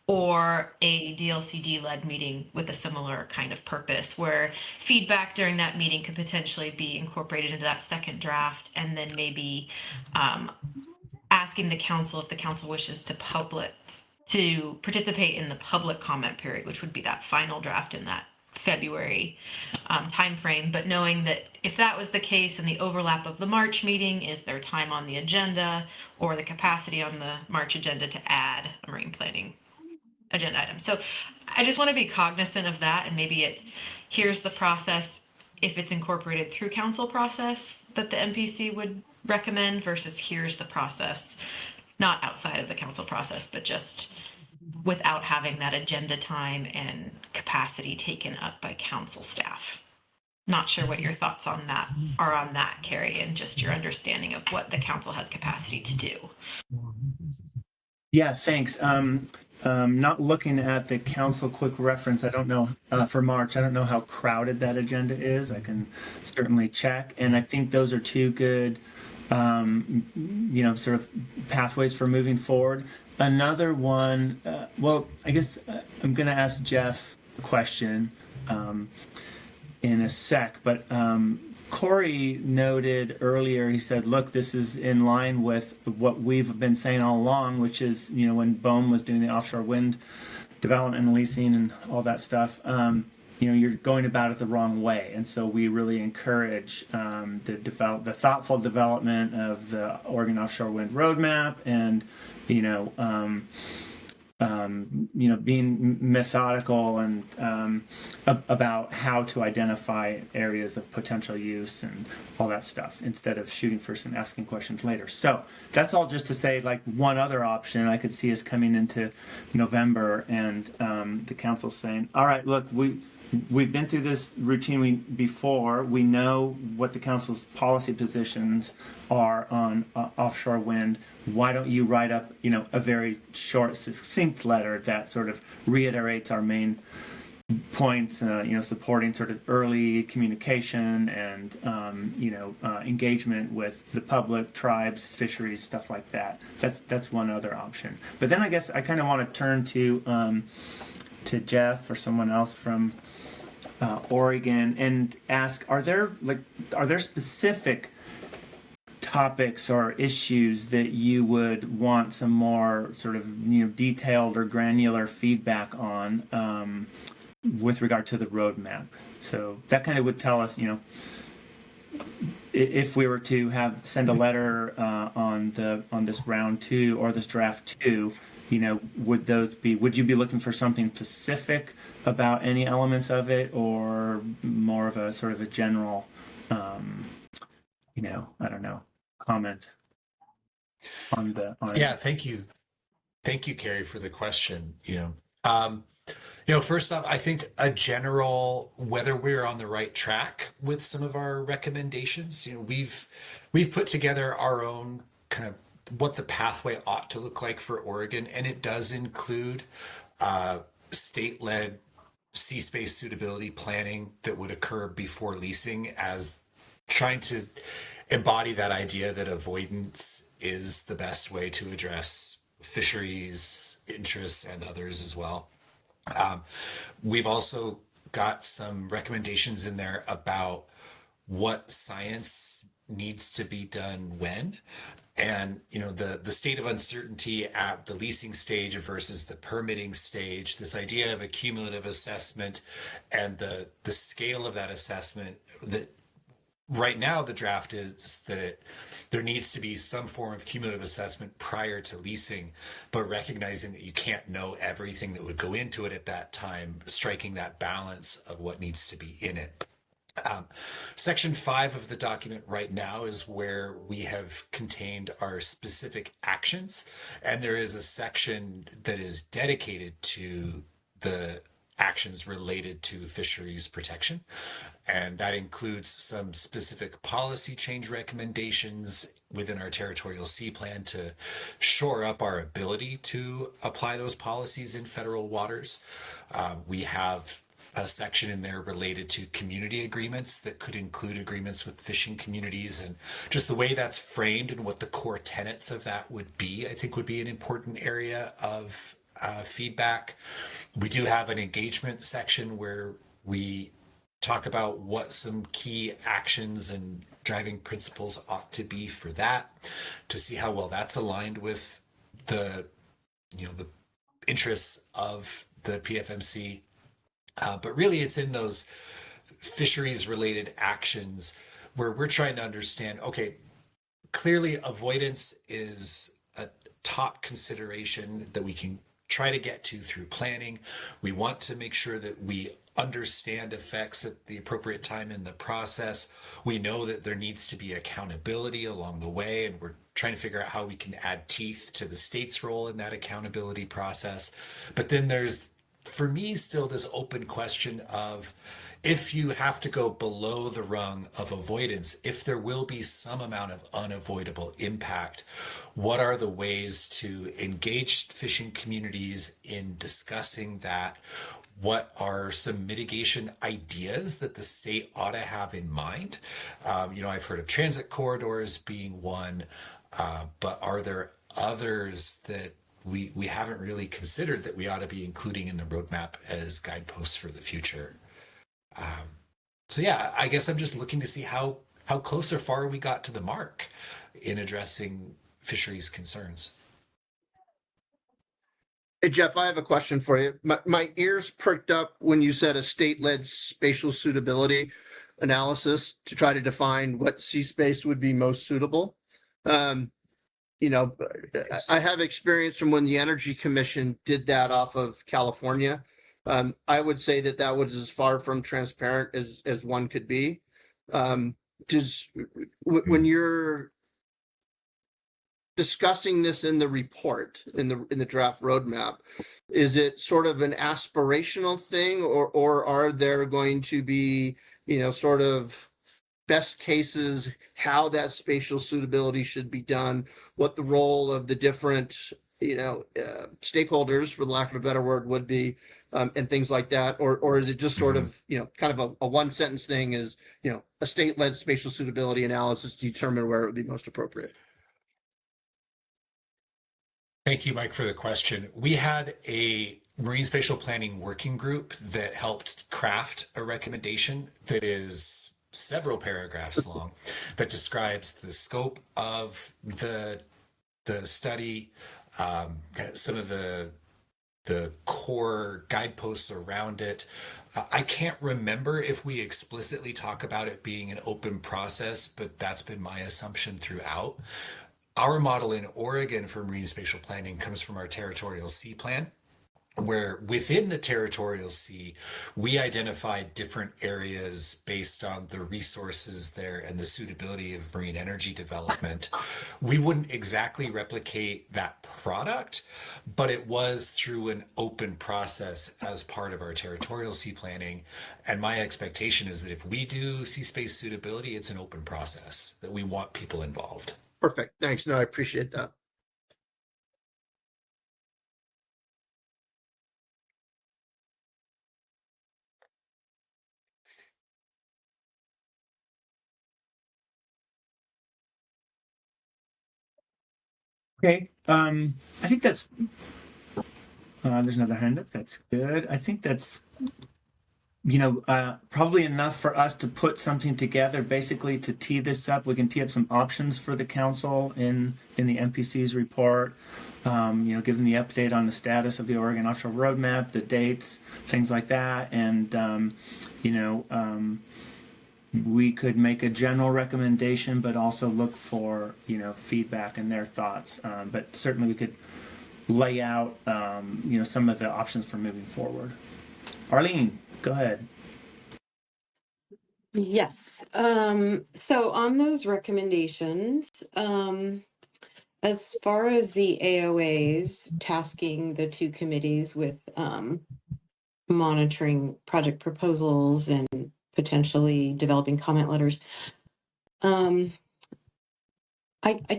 or a DLCD-led meeting with a similar kind of purpose where feedback during that meeting could potentially be incorporated into that second draft, and then maybe asking the council if the council wishes to participate in the public comment period, which would be that final draft in that February timeframe. But knowing that if that was the case and the overlap of the March meeting is their time on the agenda or the capacity on the March agenda to add a marine planning agenda item. So I just want to be cognizant of that, and maybe here's the process if it's incorporated through council process that the MPC would recommend versus here's the process not outside of the council process, but just without having that agenda time and capacity taken up by council staff. Not sure what your thoughts on that are on that, Carrie, and just your understanding of what the council has capacity to do. Yeah, thanks. Not looking at the council quick reference, I don't know for March, I don't know how crowded that agenda is. I can certainly check. And I think those are two good sort of pathways for moving forward. Another one, I guess I'm going to ask Jeff a question in a sec, but Corey noted earlier, he said, look, this is in line with what we've been saying all along, which is, when BOEM was doing the offshore wind development and leasing and all that stuff, you're going about it the wrong way. And so we really encourage the thoughtful development of the Oregon Offshore Wind Roadmap, and being methodical and about how to identify areas of potential use and all that stuff, instead of shooting first and asking questions later. So that's all just to say, like, one other option I could see is coming into November, and the council saying, all right, look, we've been through this routine before. We know what the council's policy positions are on offshore wind. Why don't you write up, a very short, succinct letter that sort of reiterates our main points, supporting sort of early communication and, engagement with the public, tribes, fisheries, stuff like that. That's one other option. But then I guess I kind of want to turn to Jeff or someone else from Oregon and ask, are there specific topics or issues that you would want some more sort of detailed or granular feedback on with regard to the roadmap? So that kind of would tell us, if we were to send a letter on this round 2 or this draft 2, would you be looking for something specific about any elements of it, or more of a sort of a general, I don't know, comment on Yeah, thank you, Carrie, for the question. First off, I think a general, whether we're on the right track with some of our recommendations. We've put together our own kind of what the pathway ought to look like for Oregon, and it does include state-led sea space suitability planning that would occur before leasing, as trying to embody that idea that avoidance is the best way to address fisheries interests and others as well. We've also got some recommendations in there about what science needs to be done when. And the state of uncertainty at the leasing stage versus the permitting stage, this idea of a cumulative assessment and the scale of that assessment, that right now the draft is that there needs to be some form of cumulative assessment prior to leasing, but recognizing that you can't know everything that would go into it at that time, striking that balance of what needs to be in it. Section 5 of the document right now is where we have contained our specific actions, and there is a section that is dedicated to the actions related to fisheries protection, and that includes some specific policy change recommendations within our territorial sea plan to shore up our ability to apply those policies in federal waters. We have a section in there related to community agreements that could include agreements with fishing communities, and just the way that's framed and what the core tenets of that would be, I think would be an important area of feedback. We do have an engagement section where we talk about what some key actions and driving principles ought to be for that, to see how well that's aligned with the interests of the PFMC. But really, it's in those fisheries related actions where we're trying to understand, okay, clearly avoidance is a top consideration that we can try to get to through planning. We want to make sure that we understand effects at the appropriate time in the process. We know that there needs to be accountability along the way, and we're trying to figure out how we can add teeth to the state's role in that accountability process. But then there's, for me, still this open question of, if you have to go below the rung of avoidance, if there will be some amount of unavoidable impact, what are the ways to engage fishing communities in discussing that? What are some mitigation ideas that the state ought to have in mind? I've heard of transit corridors being one, but are there others that we haven't really considered that we ought to be including in the roadmap as guideposts for the future? So yeah, I guess I'm just looking to see how close or far we got to the mark in addressing fisheries concerns. Hey, Jeff, I have a question for you. My ears perked up when you said a state-led spatial suitability analysis to try to define what C-space would be most suitable. You know, I have experience from when the Energy Commission did that off of California. I would say that that was as far from transparent as one could be. When you're discussing this in the report, in the draft roadmap, is it sort of an aspirational thing, or are there going to be, you know, sort of best cases, how that spatial suitability should be done, what the role of the different, you know, stakeholders, for the lack of a better word, would be, and things like that, or is it just sort of, you know, kind of a one sentence thing, is, you know, a state-led spatial suitability analysis to determine where it would be most appropriate? Thank you, Mike, for the question. We had a marine spatial planning working group that helped craft a recommendation that is several paragraphs long that describes the scope of the study, kind of some of the core guideposts around it. I can't remember if we explicitly talk about it being an open process, but that's been my assumption throughout. Our model in Oregon for marine spatial planning comes from our territorial sea plan, where within the territorial sea, we identified different areas based on the resources there and the suitability of marine energy development. We wouldn't exactly replicate that product, but it was through an open process as part of our territorial sea planning. And my expectation is that if we do sea space suitability, it's an open process, that we want people involved. Perfect. Thanks. No, I appreciate that. Okay. I think that's. There's another hand up. That's good. I think that's, you know, probably enough for us to put something together, basically to tee this up. We can tee up some options for the council in the MPC's report. You know, give them the update on the status of the Oregon Offshore Roadmap, the dates, things like that, and you know, we could make a general recommendation, but also look for, you know, feedback and their thoughts. But certainly we could lay out, you know, some of the options for moving forward. Arlene, go ahead. Yes. So on those recommendations, as far as the AOAs tasking the two committees with monitoring project proposals and potentially developing comment letters, I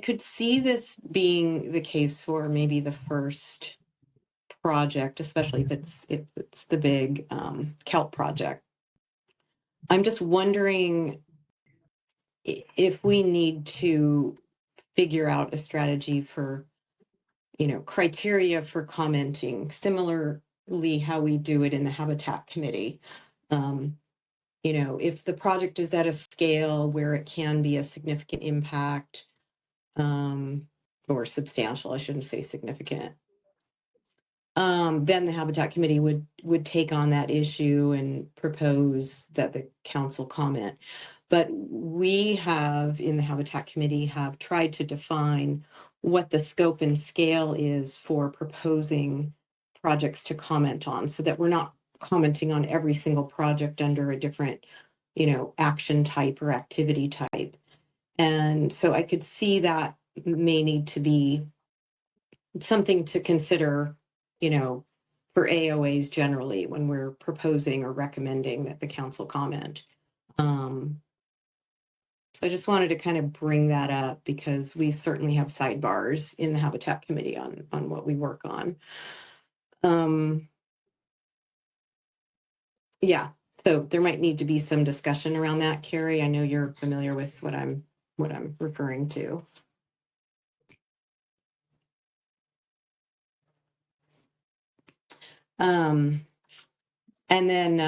could see this being the case for maybe the first project, especially if it's the big kelp project. I'm just wondering if we need to figure out a strategy for, you know, criteria for commenting, similarly how we do it in the Habitat Committee. You know, if the project is at a scale where it can be a significant impact, or substantial, I shouldn't say significant, then the Habitat Committee would take on that issue and propose that the council comment. But we have, in the Habitat Committee, have tried to define what the scope and scale is for proposing projects to comment on, so that we're not commenting on every single project under a different, you know, action type or activity type. And so I could see that may need to be something to consider, you know, for AOAs generally when we're proposing or recommending that the council comment. So I just wanted to kind of bring that up because we certainly have sidebars in the Habitat Committee on what we work on. Yeah, so there might need to be some discussion around that, Carrie. I know you're familiar with what I'm referring to. And then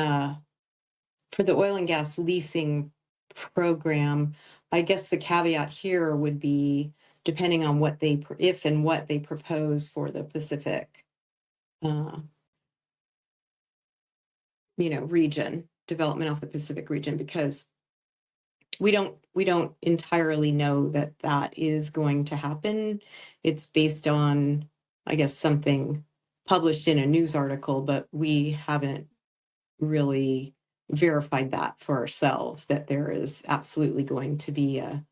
for the oil and gas leasing program, I guess the caveat here would be depending on what they, if and what they propose for the Pacific region, development off the Pacific region, because we don't entirely know that that is going to happen. It's based on, I guess, something published in a news article, but we haven't really verified that for ourselves, that there is absolutely going to be a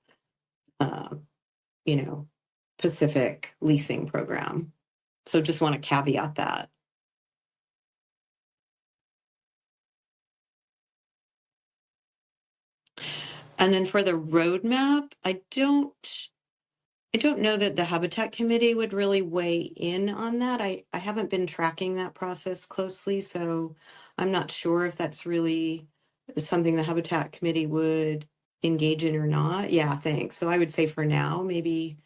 Pacific leasing program. So just want to caveat that. And then for the roadmap, I don't know that the Habitat Committee would really weigh in on that. I haven't been tracking that process closely, so I'm not sure if that's really something the Habitat Committee would engage in or not. Yeah, thanks. So I would say for now, maybe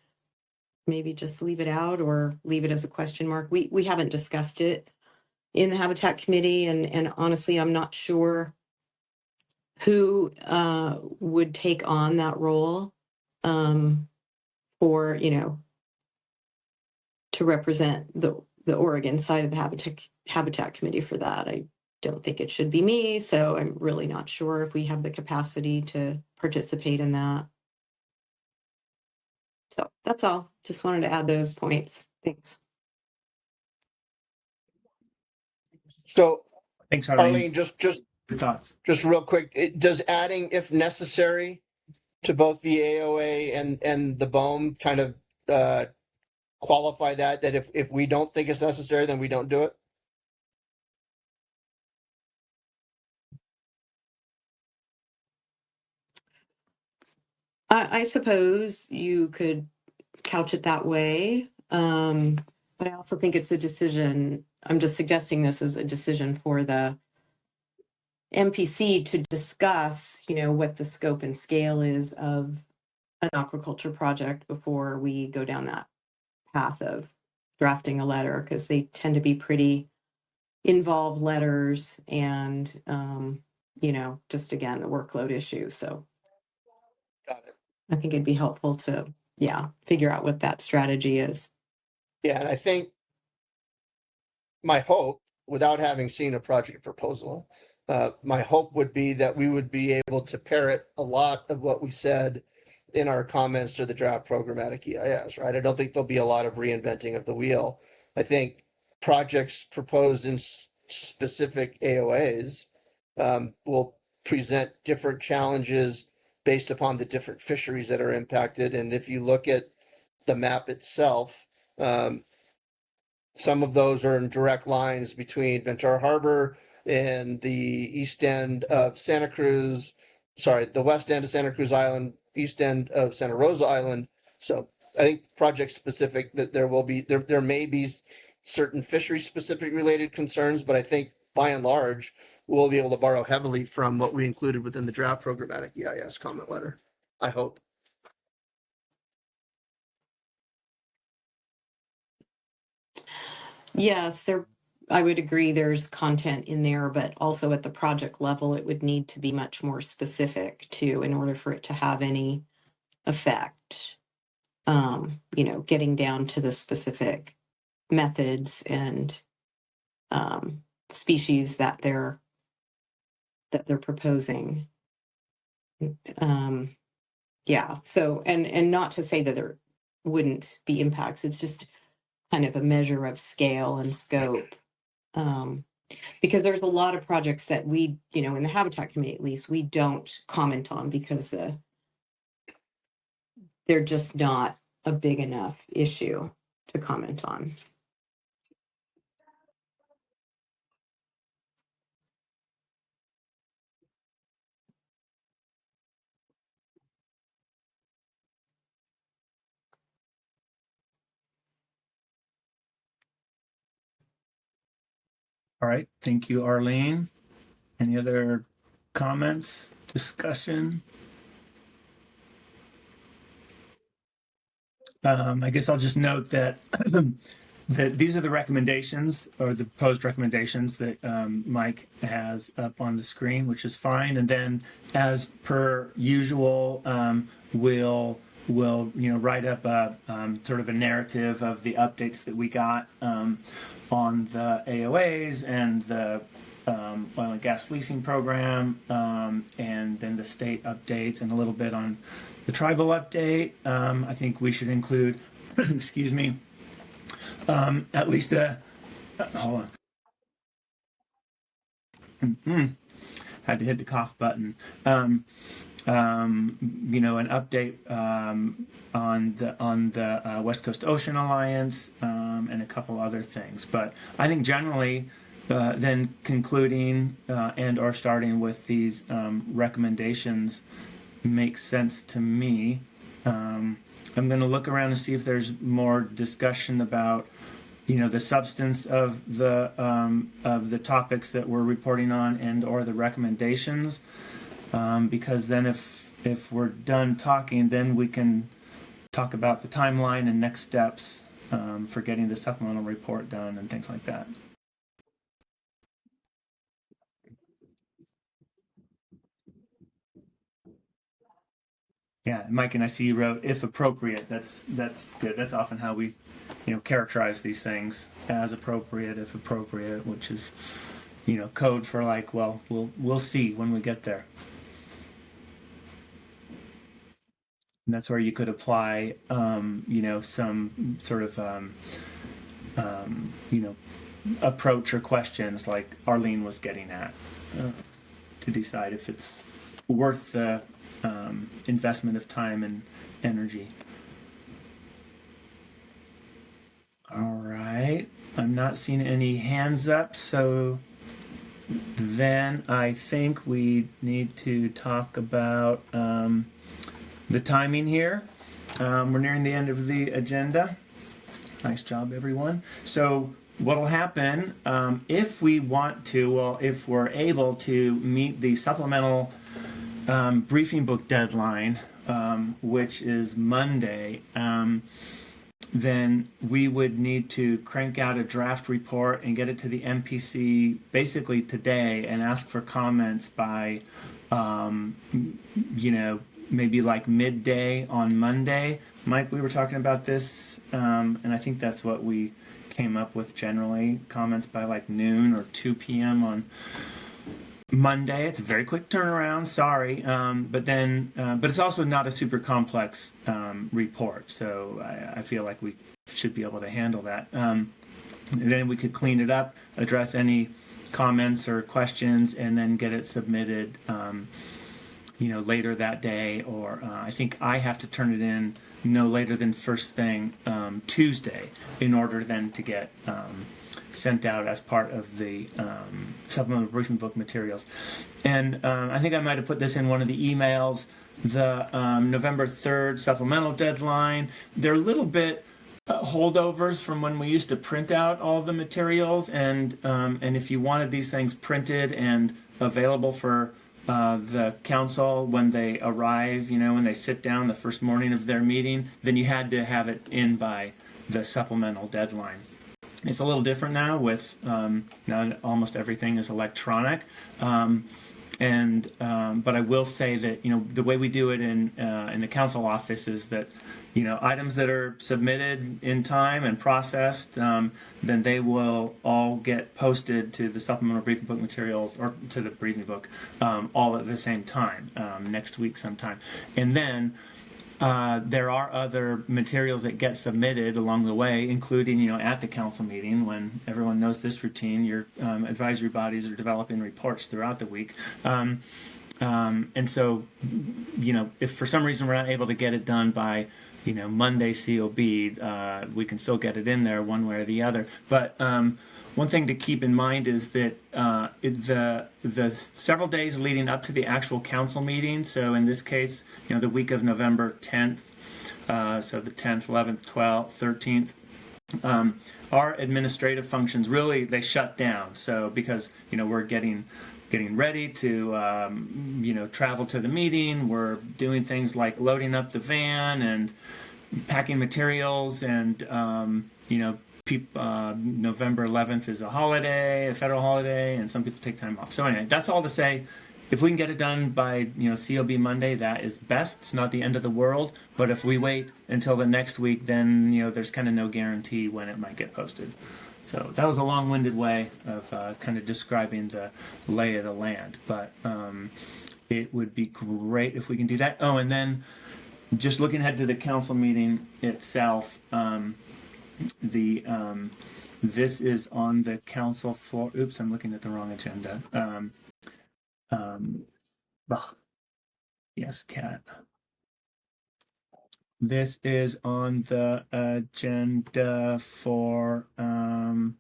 just leave it out or leave it as a question mark. We haven't discussed it in the Habitat Committee, and honestly, I'm not sure who would take on that role for, to represent the Oregon side of the Habitat Committee for that. I don't think it should be me, so I'm really not sure if we have the capacity to participate in that. So that's all. Just wanted to add those points. Thanks. So, Thanks, Arlene. Arlene, just Your thoughts. just real quick, does adding if necessary to both the AOA and the BOEM kind of qualify that if we don't think it's necessary, then we don't do it? I suppose you could couch it that way. But I also think it's a decision. I'm just suggesting this as a decision for the MPC to discuss, what the scope and scale is of an aquaculture project before we go down that path of drafting a letter, because they tend to be pretty involved letters and, just again, the workload issue. So Got it. I think it'd be helpful to, figure out what that strategy is. Yeah, and I think my hope, without having seen a project proposal, my hope would be that we would be able to parrot a lot of what we said in our comments to the draft programmatic EIS, right? I don't think there'll be a lot of reinventing of the wheel. I think projects proposed in specific AOAs will present different challenges based upon the different fisheries that are impacted. And if you look at the map itself, some of those are in direct lines between Ventura Harbor and the east end of Santa Cruz, the west end of Santa Cruz Island, east end of Santa Rosa Island. So I think project specific that there may be certain fishery specific related concerns, but I think by and large, we'll be able to borrow heavily from what we included within the draft programmatic EIS comment letter. I hope. Yes, I would agree there's content in there, but also at the project level, it would need to be much more specific too, in order for it to have any effect. Getting down to the specific methods and species that they're proposing. So and not to say that there wouldn't be impacts. It's just kind of a measure of scale and scope. Because there's a lot of projects that we, in the Habitat Committee at least, we don't comment on because they're just not a big enough issue to comment on. All right. Thank you, Arlene. Any other comments, discussion? I guess I'll just note that that these are the recommendations or the proposed recommendations that Mike has up on the screen, which is fine. And then, as per usual, we'll write up a sort of a narrative of the updates that we got on the AOAs and the oil and gas leasing program, and then the state updates and a little bit on the tribal update. I think we should include, excuse me, at least a, hold on. Had to hit the cough button. You know, an update on the West Coast Ocean Alliance, and a couple other things. But I think generally, then concluding and or starting with these recommendations makes sense to me. I'm going to look around and see if there's more discussion about, you know, the substance of the topics that we're reporting on and or the recommendations, because then if we're done talking, then we can talk about the timeline and next steps for getting the supplemental report done and things like that. Yeah, Mike, and I see you wrote if appropriate. That's good. That's often how we, you know, characterize these things, as appropriate, if appropriate, which is, you know, code for like, well, we'll see when we get there. And that's where you could apply, you know, some sort of, you know, approach or questions like Arlene was getting at, to decide if it's worth the investment of time and energy. All right, I'm not seeing any hands up, so then I think we need to talk about the timing here. We're nearing the end of the agenda. Nice job, everyone. So what'll happen if we want to, well, if we're able to meet the supplemental briefing book deadline, which is Monday, then we would need to crank out a draft report and get it to the MPC basically today and ask for comments by, you know, maybe like midday on Monday. Mike, we were talking about this, and I think that's what we came up with generally, comments by like noon or 2 p.m. on Monday. It's a very quick turnaround, sorry, but it's also not a super complex report, so I feel like we should be able to handle that. And then we could clean it up, address any comments or questions, and then get it submitted, you know, later that day, or I think I have to turn it in no later than first thing Tuesday in order then to get sent out as part of the supplemental briefing book materials. And I think I might have put this in one of the emails, the November 3rd supplemental deadline. They're a little bit holdovers from when we used to print out all the materials, and if you wanted these things printed and available for the council when they arrive, you know, when they sit down the first morning of their meeting, then you had to have it in by the supplemental deadline. It's a little different now with now almost everything is electronic, but I will say that, you know, the way we do it in the council office is that, you know, items that are submitted in time and processed, then they will all get posted to the supplemental briefing book materials, or to the briefing book, all at the same time, next week sometime. And then there are other materials that get submitted along the way, including, you know, at the council meeting, when everyone knows this routine, your advisory bodies are developing reports throughout the week. And so, you know, if for some reason we're not able to get it done by, you know, Monday COB, we can still get it in there one way or the other. But one thing to keep in mind is that the several days leading up to the actual council meeting, so in this case, you know, the week of November 10th, so the 10th, 11th, 12th, 13th, our administrative functions really, they shut down. So because, you know, we're getting ready to, you know, travel to the meeting. We're doing things like loading up the van and packing materials, and, you know, November 11th is a holiday, a federal holiday, and some people take time off. So anyway, that's all to say, if we can get it done by, you know, COB Monday, that is best. It's not the end of the world, but if we wait until the next week, then, you know, there's kind of no guarantee when it might get posted. So that was a long-winded way of kind of describing the lay of the land, but it would be great if we can do that. Oh, and then just looking ahead to the council meeting itself, this is on the council floor. Oops, I'm looking at the wrong agenda. Yes, Kat. This is on the agenda for, I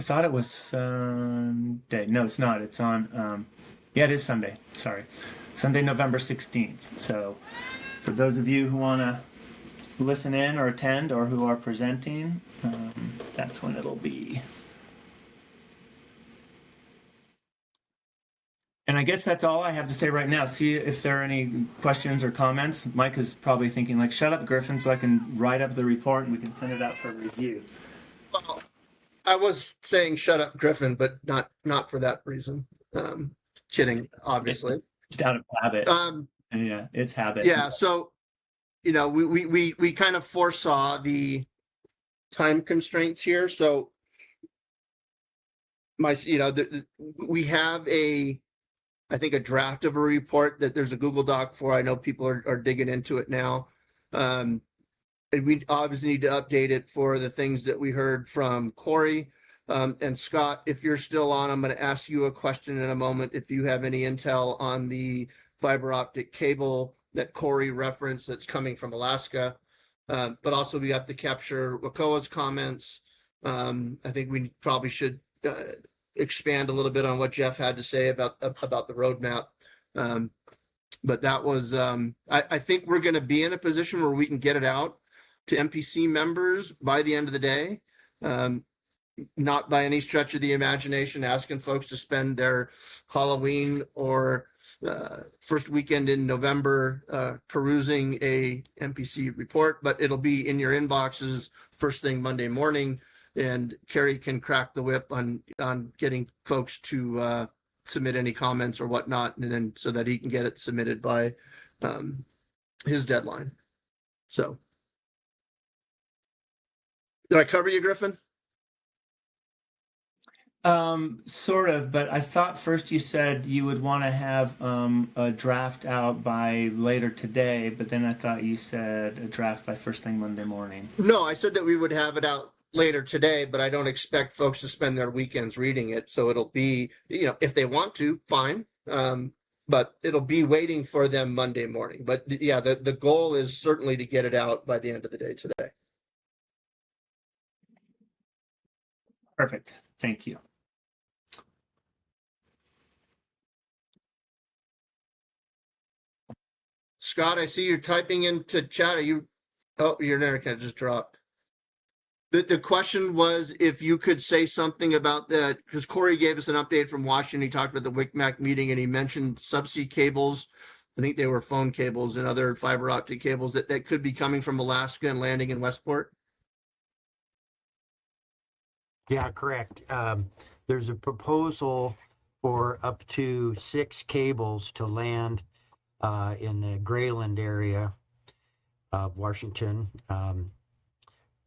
thought it was Sunday. No, it's not. It's on, yeah, it is Sunday. Sorry. Sunday, November 16th. So for those of you who want to listen in or attend or who are presenting, that's when it'll be. And I guess that's all I have to say right now. See if there are any questions or comments. Mike is probably thinking like, shut up, Griffin, so I can write up the report and we can send it out for review. Well, I was saying shut up, Griffin, but not for that reason. Kidding, obviously. It's out of habit. Yeah, it's habit. Yeah, so, you know, we kind of foresaw the time constraints here. So we have I think a draft of a report that there's a Google Doc for. I know people are digging into it now. And we obviously need to update it for the things that we heard from Corey. And Scott, if you're still on, I'm going to ask you a question in a moment. If you have any intel on the fiber optic cable that Corey referenced that's coming from Alaska. But also we have to capture Wakoa's comments. I think we probably should expand a little bit on what Jeff had to say about the roadmap. But that was, I think we're going to be in a position where we can get it out to MPC members by the end of the day. Not by any stretch of the imagination asking folks to spend their Halloween or first weekend in November perusing a MPC report, but it'll be in your inboxes first thing Monday morning. And Kerry can crack the whip on getting folks to submit any comments or whatnot, and then so that he can get it submitted by his deadline. So, did I cover you, Griffin? Sort of, but I thought first you said you would want to have a draft out by later today, but then I thought you said a draft by first thing Monday morning. No, I said that we would have it out later today, but I don't expect folks to spend their weekends reading it. So it'll be, if they want to, fine. But it'll be waiting for them Monday morning. But yeah, the goal is certainly to get it out by the end of the day today. Perfect. Thank you. Scott, I see you're typing into chat. Are you? Oh, your internet just dropped. The question was if you could say something about that, because Corey gave us an update from Washington. He talked about the WICMAC meeting and he mentioned subsea cables. I think they were phone cables and other fiber optic cables that could be coming from Alaska and landing in Westport. Yeah, correct. There's a proposal for up to 6 cables to land in the Grayland area of Washington.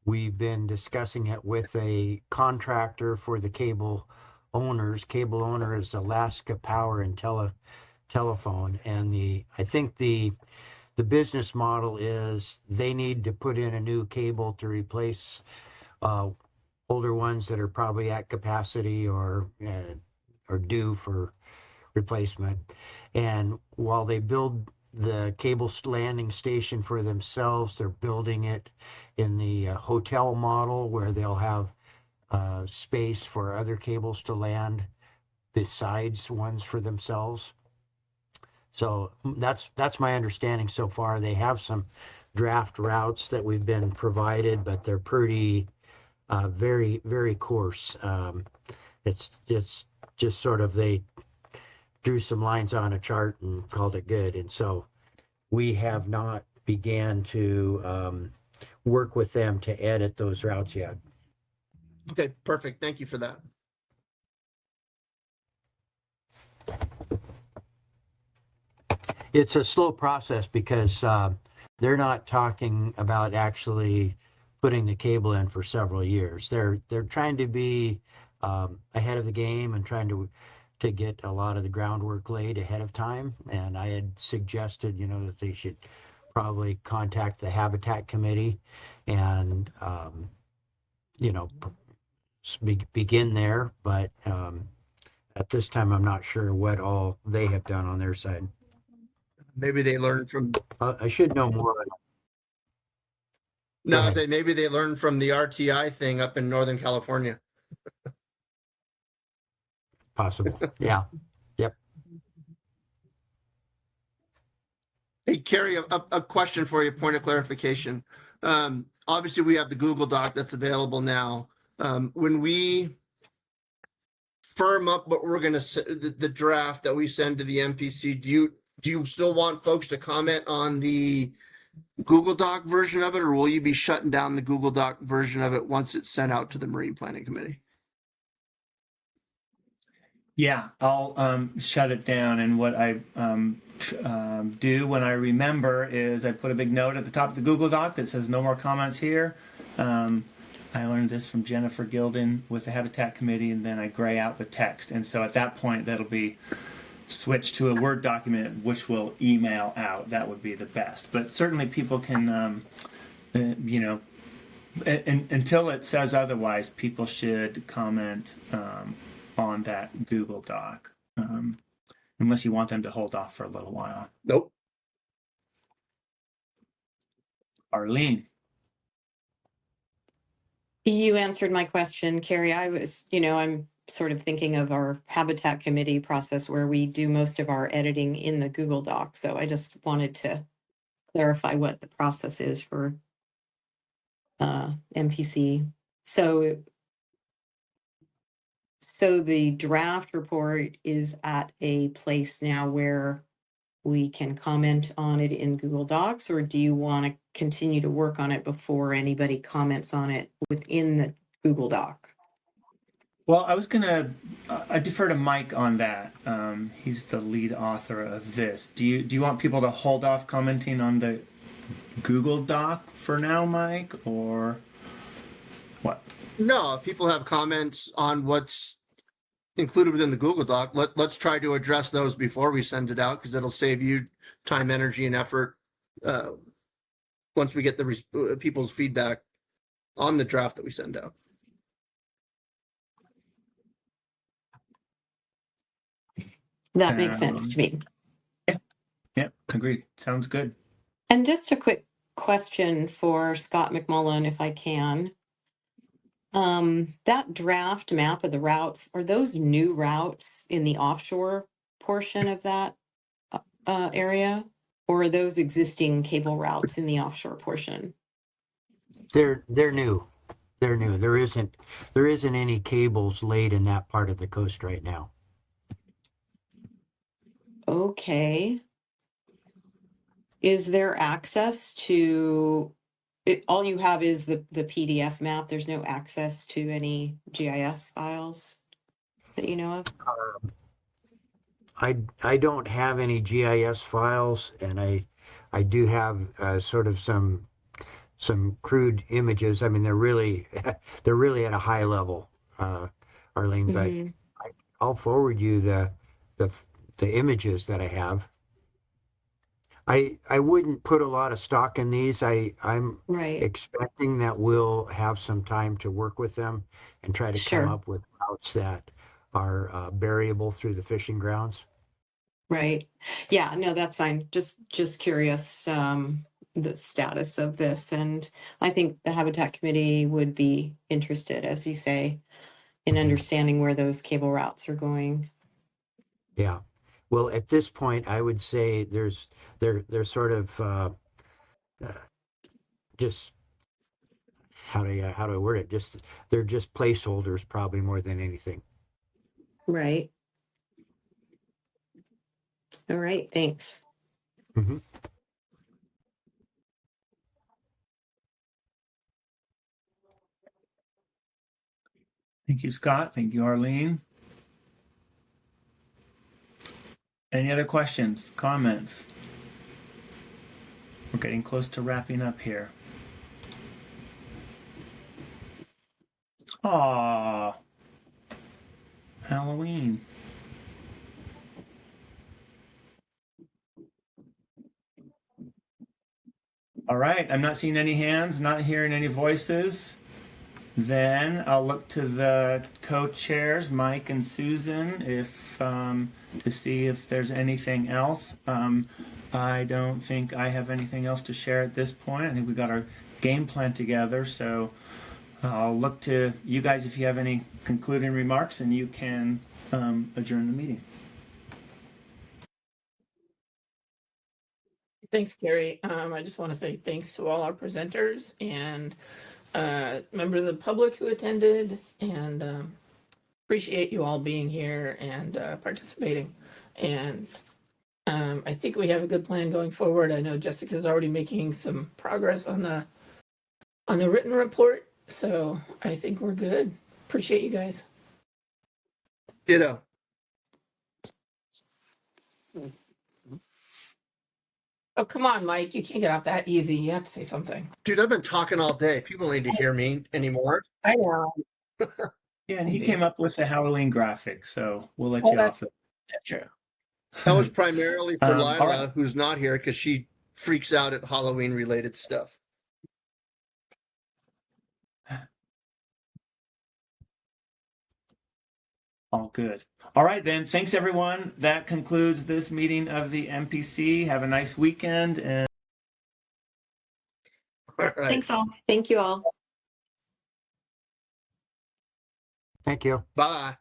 We've been discussing it with a contractor for the cable owners. Cable owner is Alaska Power and Telephone, and I think the business model is they need to put in a new cable to replace older ones that are probably at capacity or due for replacement. And while they build the cable landing station for themselves, they're building it in the hotel model where they'll have space for other cables to land besides ones for themselves. So that's my understanding so far. They have some draft routes that we've been provided, but they're pretty very, very coarse. It's just sort of they drew some lines on a chart and called it good. And so we have not began to work with them to edit those routes yet. Okay, perfect. Thank you for that. It's a slow process because they're not talking about actually putting the cable in for several years. They're trying to be ahead of the game and trying to get a lot of the groundwork laid ahead of time. And I had suggested, that they should probably contact the Habitat Committee and, begin there. But at this time, I'm not sure what all they have done on their side. Maybe they learned from. I should know more. No, I say maybe they learned from the RTI thing up in Northern California. Possible. Yeah. Yep. Hey, Carrie, a question for you, point of clarification. Obviously, we have the Google Doc that's available now. When we firm up what we're going to, the draft that we send to the MPC, do you still want folks to comment on the Google Doc version of it, or will you be shutting down the Google Doc version of it once it's sent out to the Marine Planning Committee? Yeah, I'll shut it down. And what I do when I remember is I put a big note at the top of the Google Doc that says no more comments here. I learned this from Jennifer Gilden with the Habitat Committee, and then I gray out the text. And so at that point, that'll be switched to a Word document, which will email out. That would be the best. But certainly people can, until it says otherwise, people should comment on that Google Doc, unless you want them to hold off for a little while. Nope. Arlene. You answered my question, Carrie. I was, I'm sort of thinking of our Habitat Committee process where we do most of our editing in the Google Doc. So I just wanted to clarify what the process is for MPC. So the draft report is at a place now where we can comment on it in Google Docs, or do you want to continue to work on it before anybody comments on it within the Google Doc? Well, I was gonna I defer to Mike on that. He's the lead author of this. Do you want people to hold off commenting on the Google Doc for now, Mike, or what? No, if people have comments on what's included within the Google Doc, let's try to address those before we send it out, because it'll save you time, energy, and effort once we get the people's feedback on the draft that we send out. That makes sense to me. Yeah, agreed. Sounds good. And just a quick question for Scott McMullen, if I can. That draft map of the routes, are those new routes in the offshore portion of that area, or are those existing cable routes in the offshore portion? They're new. They're new. There isn't any cables laid in that part of the coast right now. Okay. Is there access to it? All you have is the PDF map. There's no access to any GIS files that you know of? I don't have any GIS files, and I do have sort of some crude images. I mean, they're really at a high level, Arlene. Mm-hmm. But I'll forward you the images that I have. I wouldn't put a lot of stock in these. I'm expecting that we'll have some time to work with them and try to come up with routes that are variable through the fishing grounds. Right. Yeah, no, that's fine. Just curious, the status of this. And I think the Habitat Committee would be interested, as you say, in understanding where those cable routes are going. Yeah. Well, at this point, I would say they're sort of just how do I word it? They're just placeholders, probably more than anything. Right. All right. Thanks. Mm-hmm. Thank you, Scott. Thank you, Arlene. Any other questions, comments? We're getting close to wrapping up here. Aw, Halloween. All right, I'm not seeing any hands, not hearing any voices. Then I'll look to the co-chairs, Mike and Susan, if to see if there's anything else. I don't think I have anything else to share at this point. I think we got our game plan together, so I'll look to you guys if you have any concluding remarks, and you can adjourn the meeting. Thanks, Gary. I just want to say thanks to all our presenters and members of the public who attended, and appreciate you all being here and participating. And I think we have a good plan going forward. I know Jessica's already making some progress on the written report, so I think we're good. Appreciate you guys. Ditto. Oh, come on, Mike. You can't get off that easy. You have to say something. Dude, I've been talking all day. People need to hear me anymore. I know. Yeah, and he came up with the Halloween graphic, so we'll let Oh, you off it. That's true. That was primarily for all Lila, right. who's not here because she freaks out at Halloween related stuff. All good. All right, then. Thanks, everyone. That concludes this meeting of the MPC. Have a nice weekend. And All right. Thanks all. Thank you all. Thank you. Bye.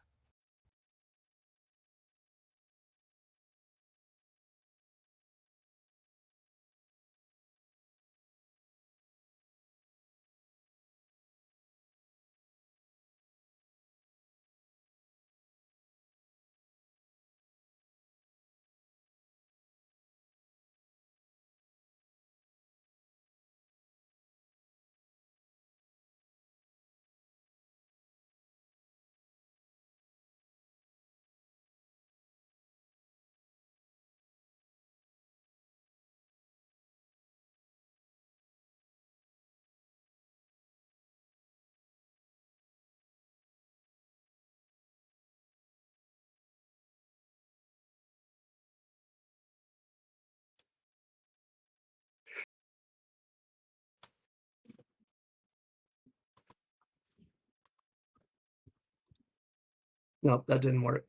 Nope, that didn't work.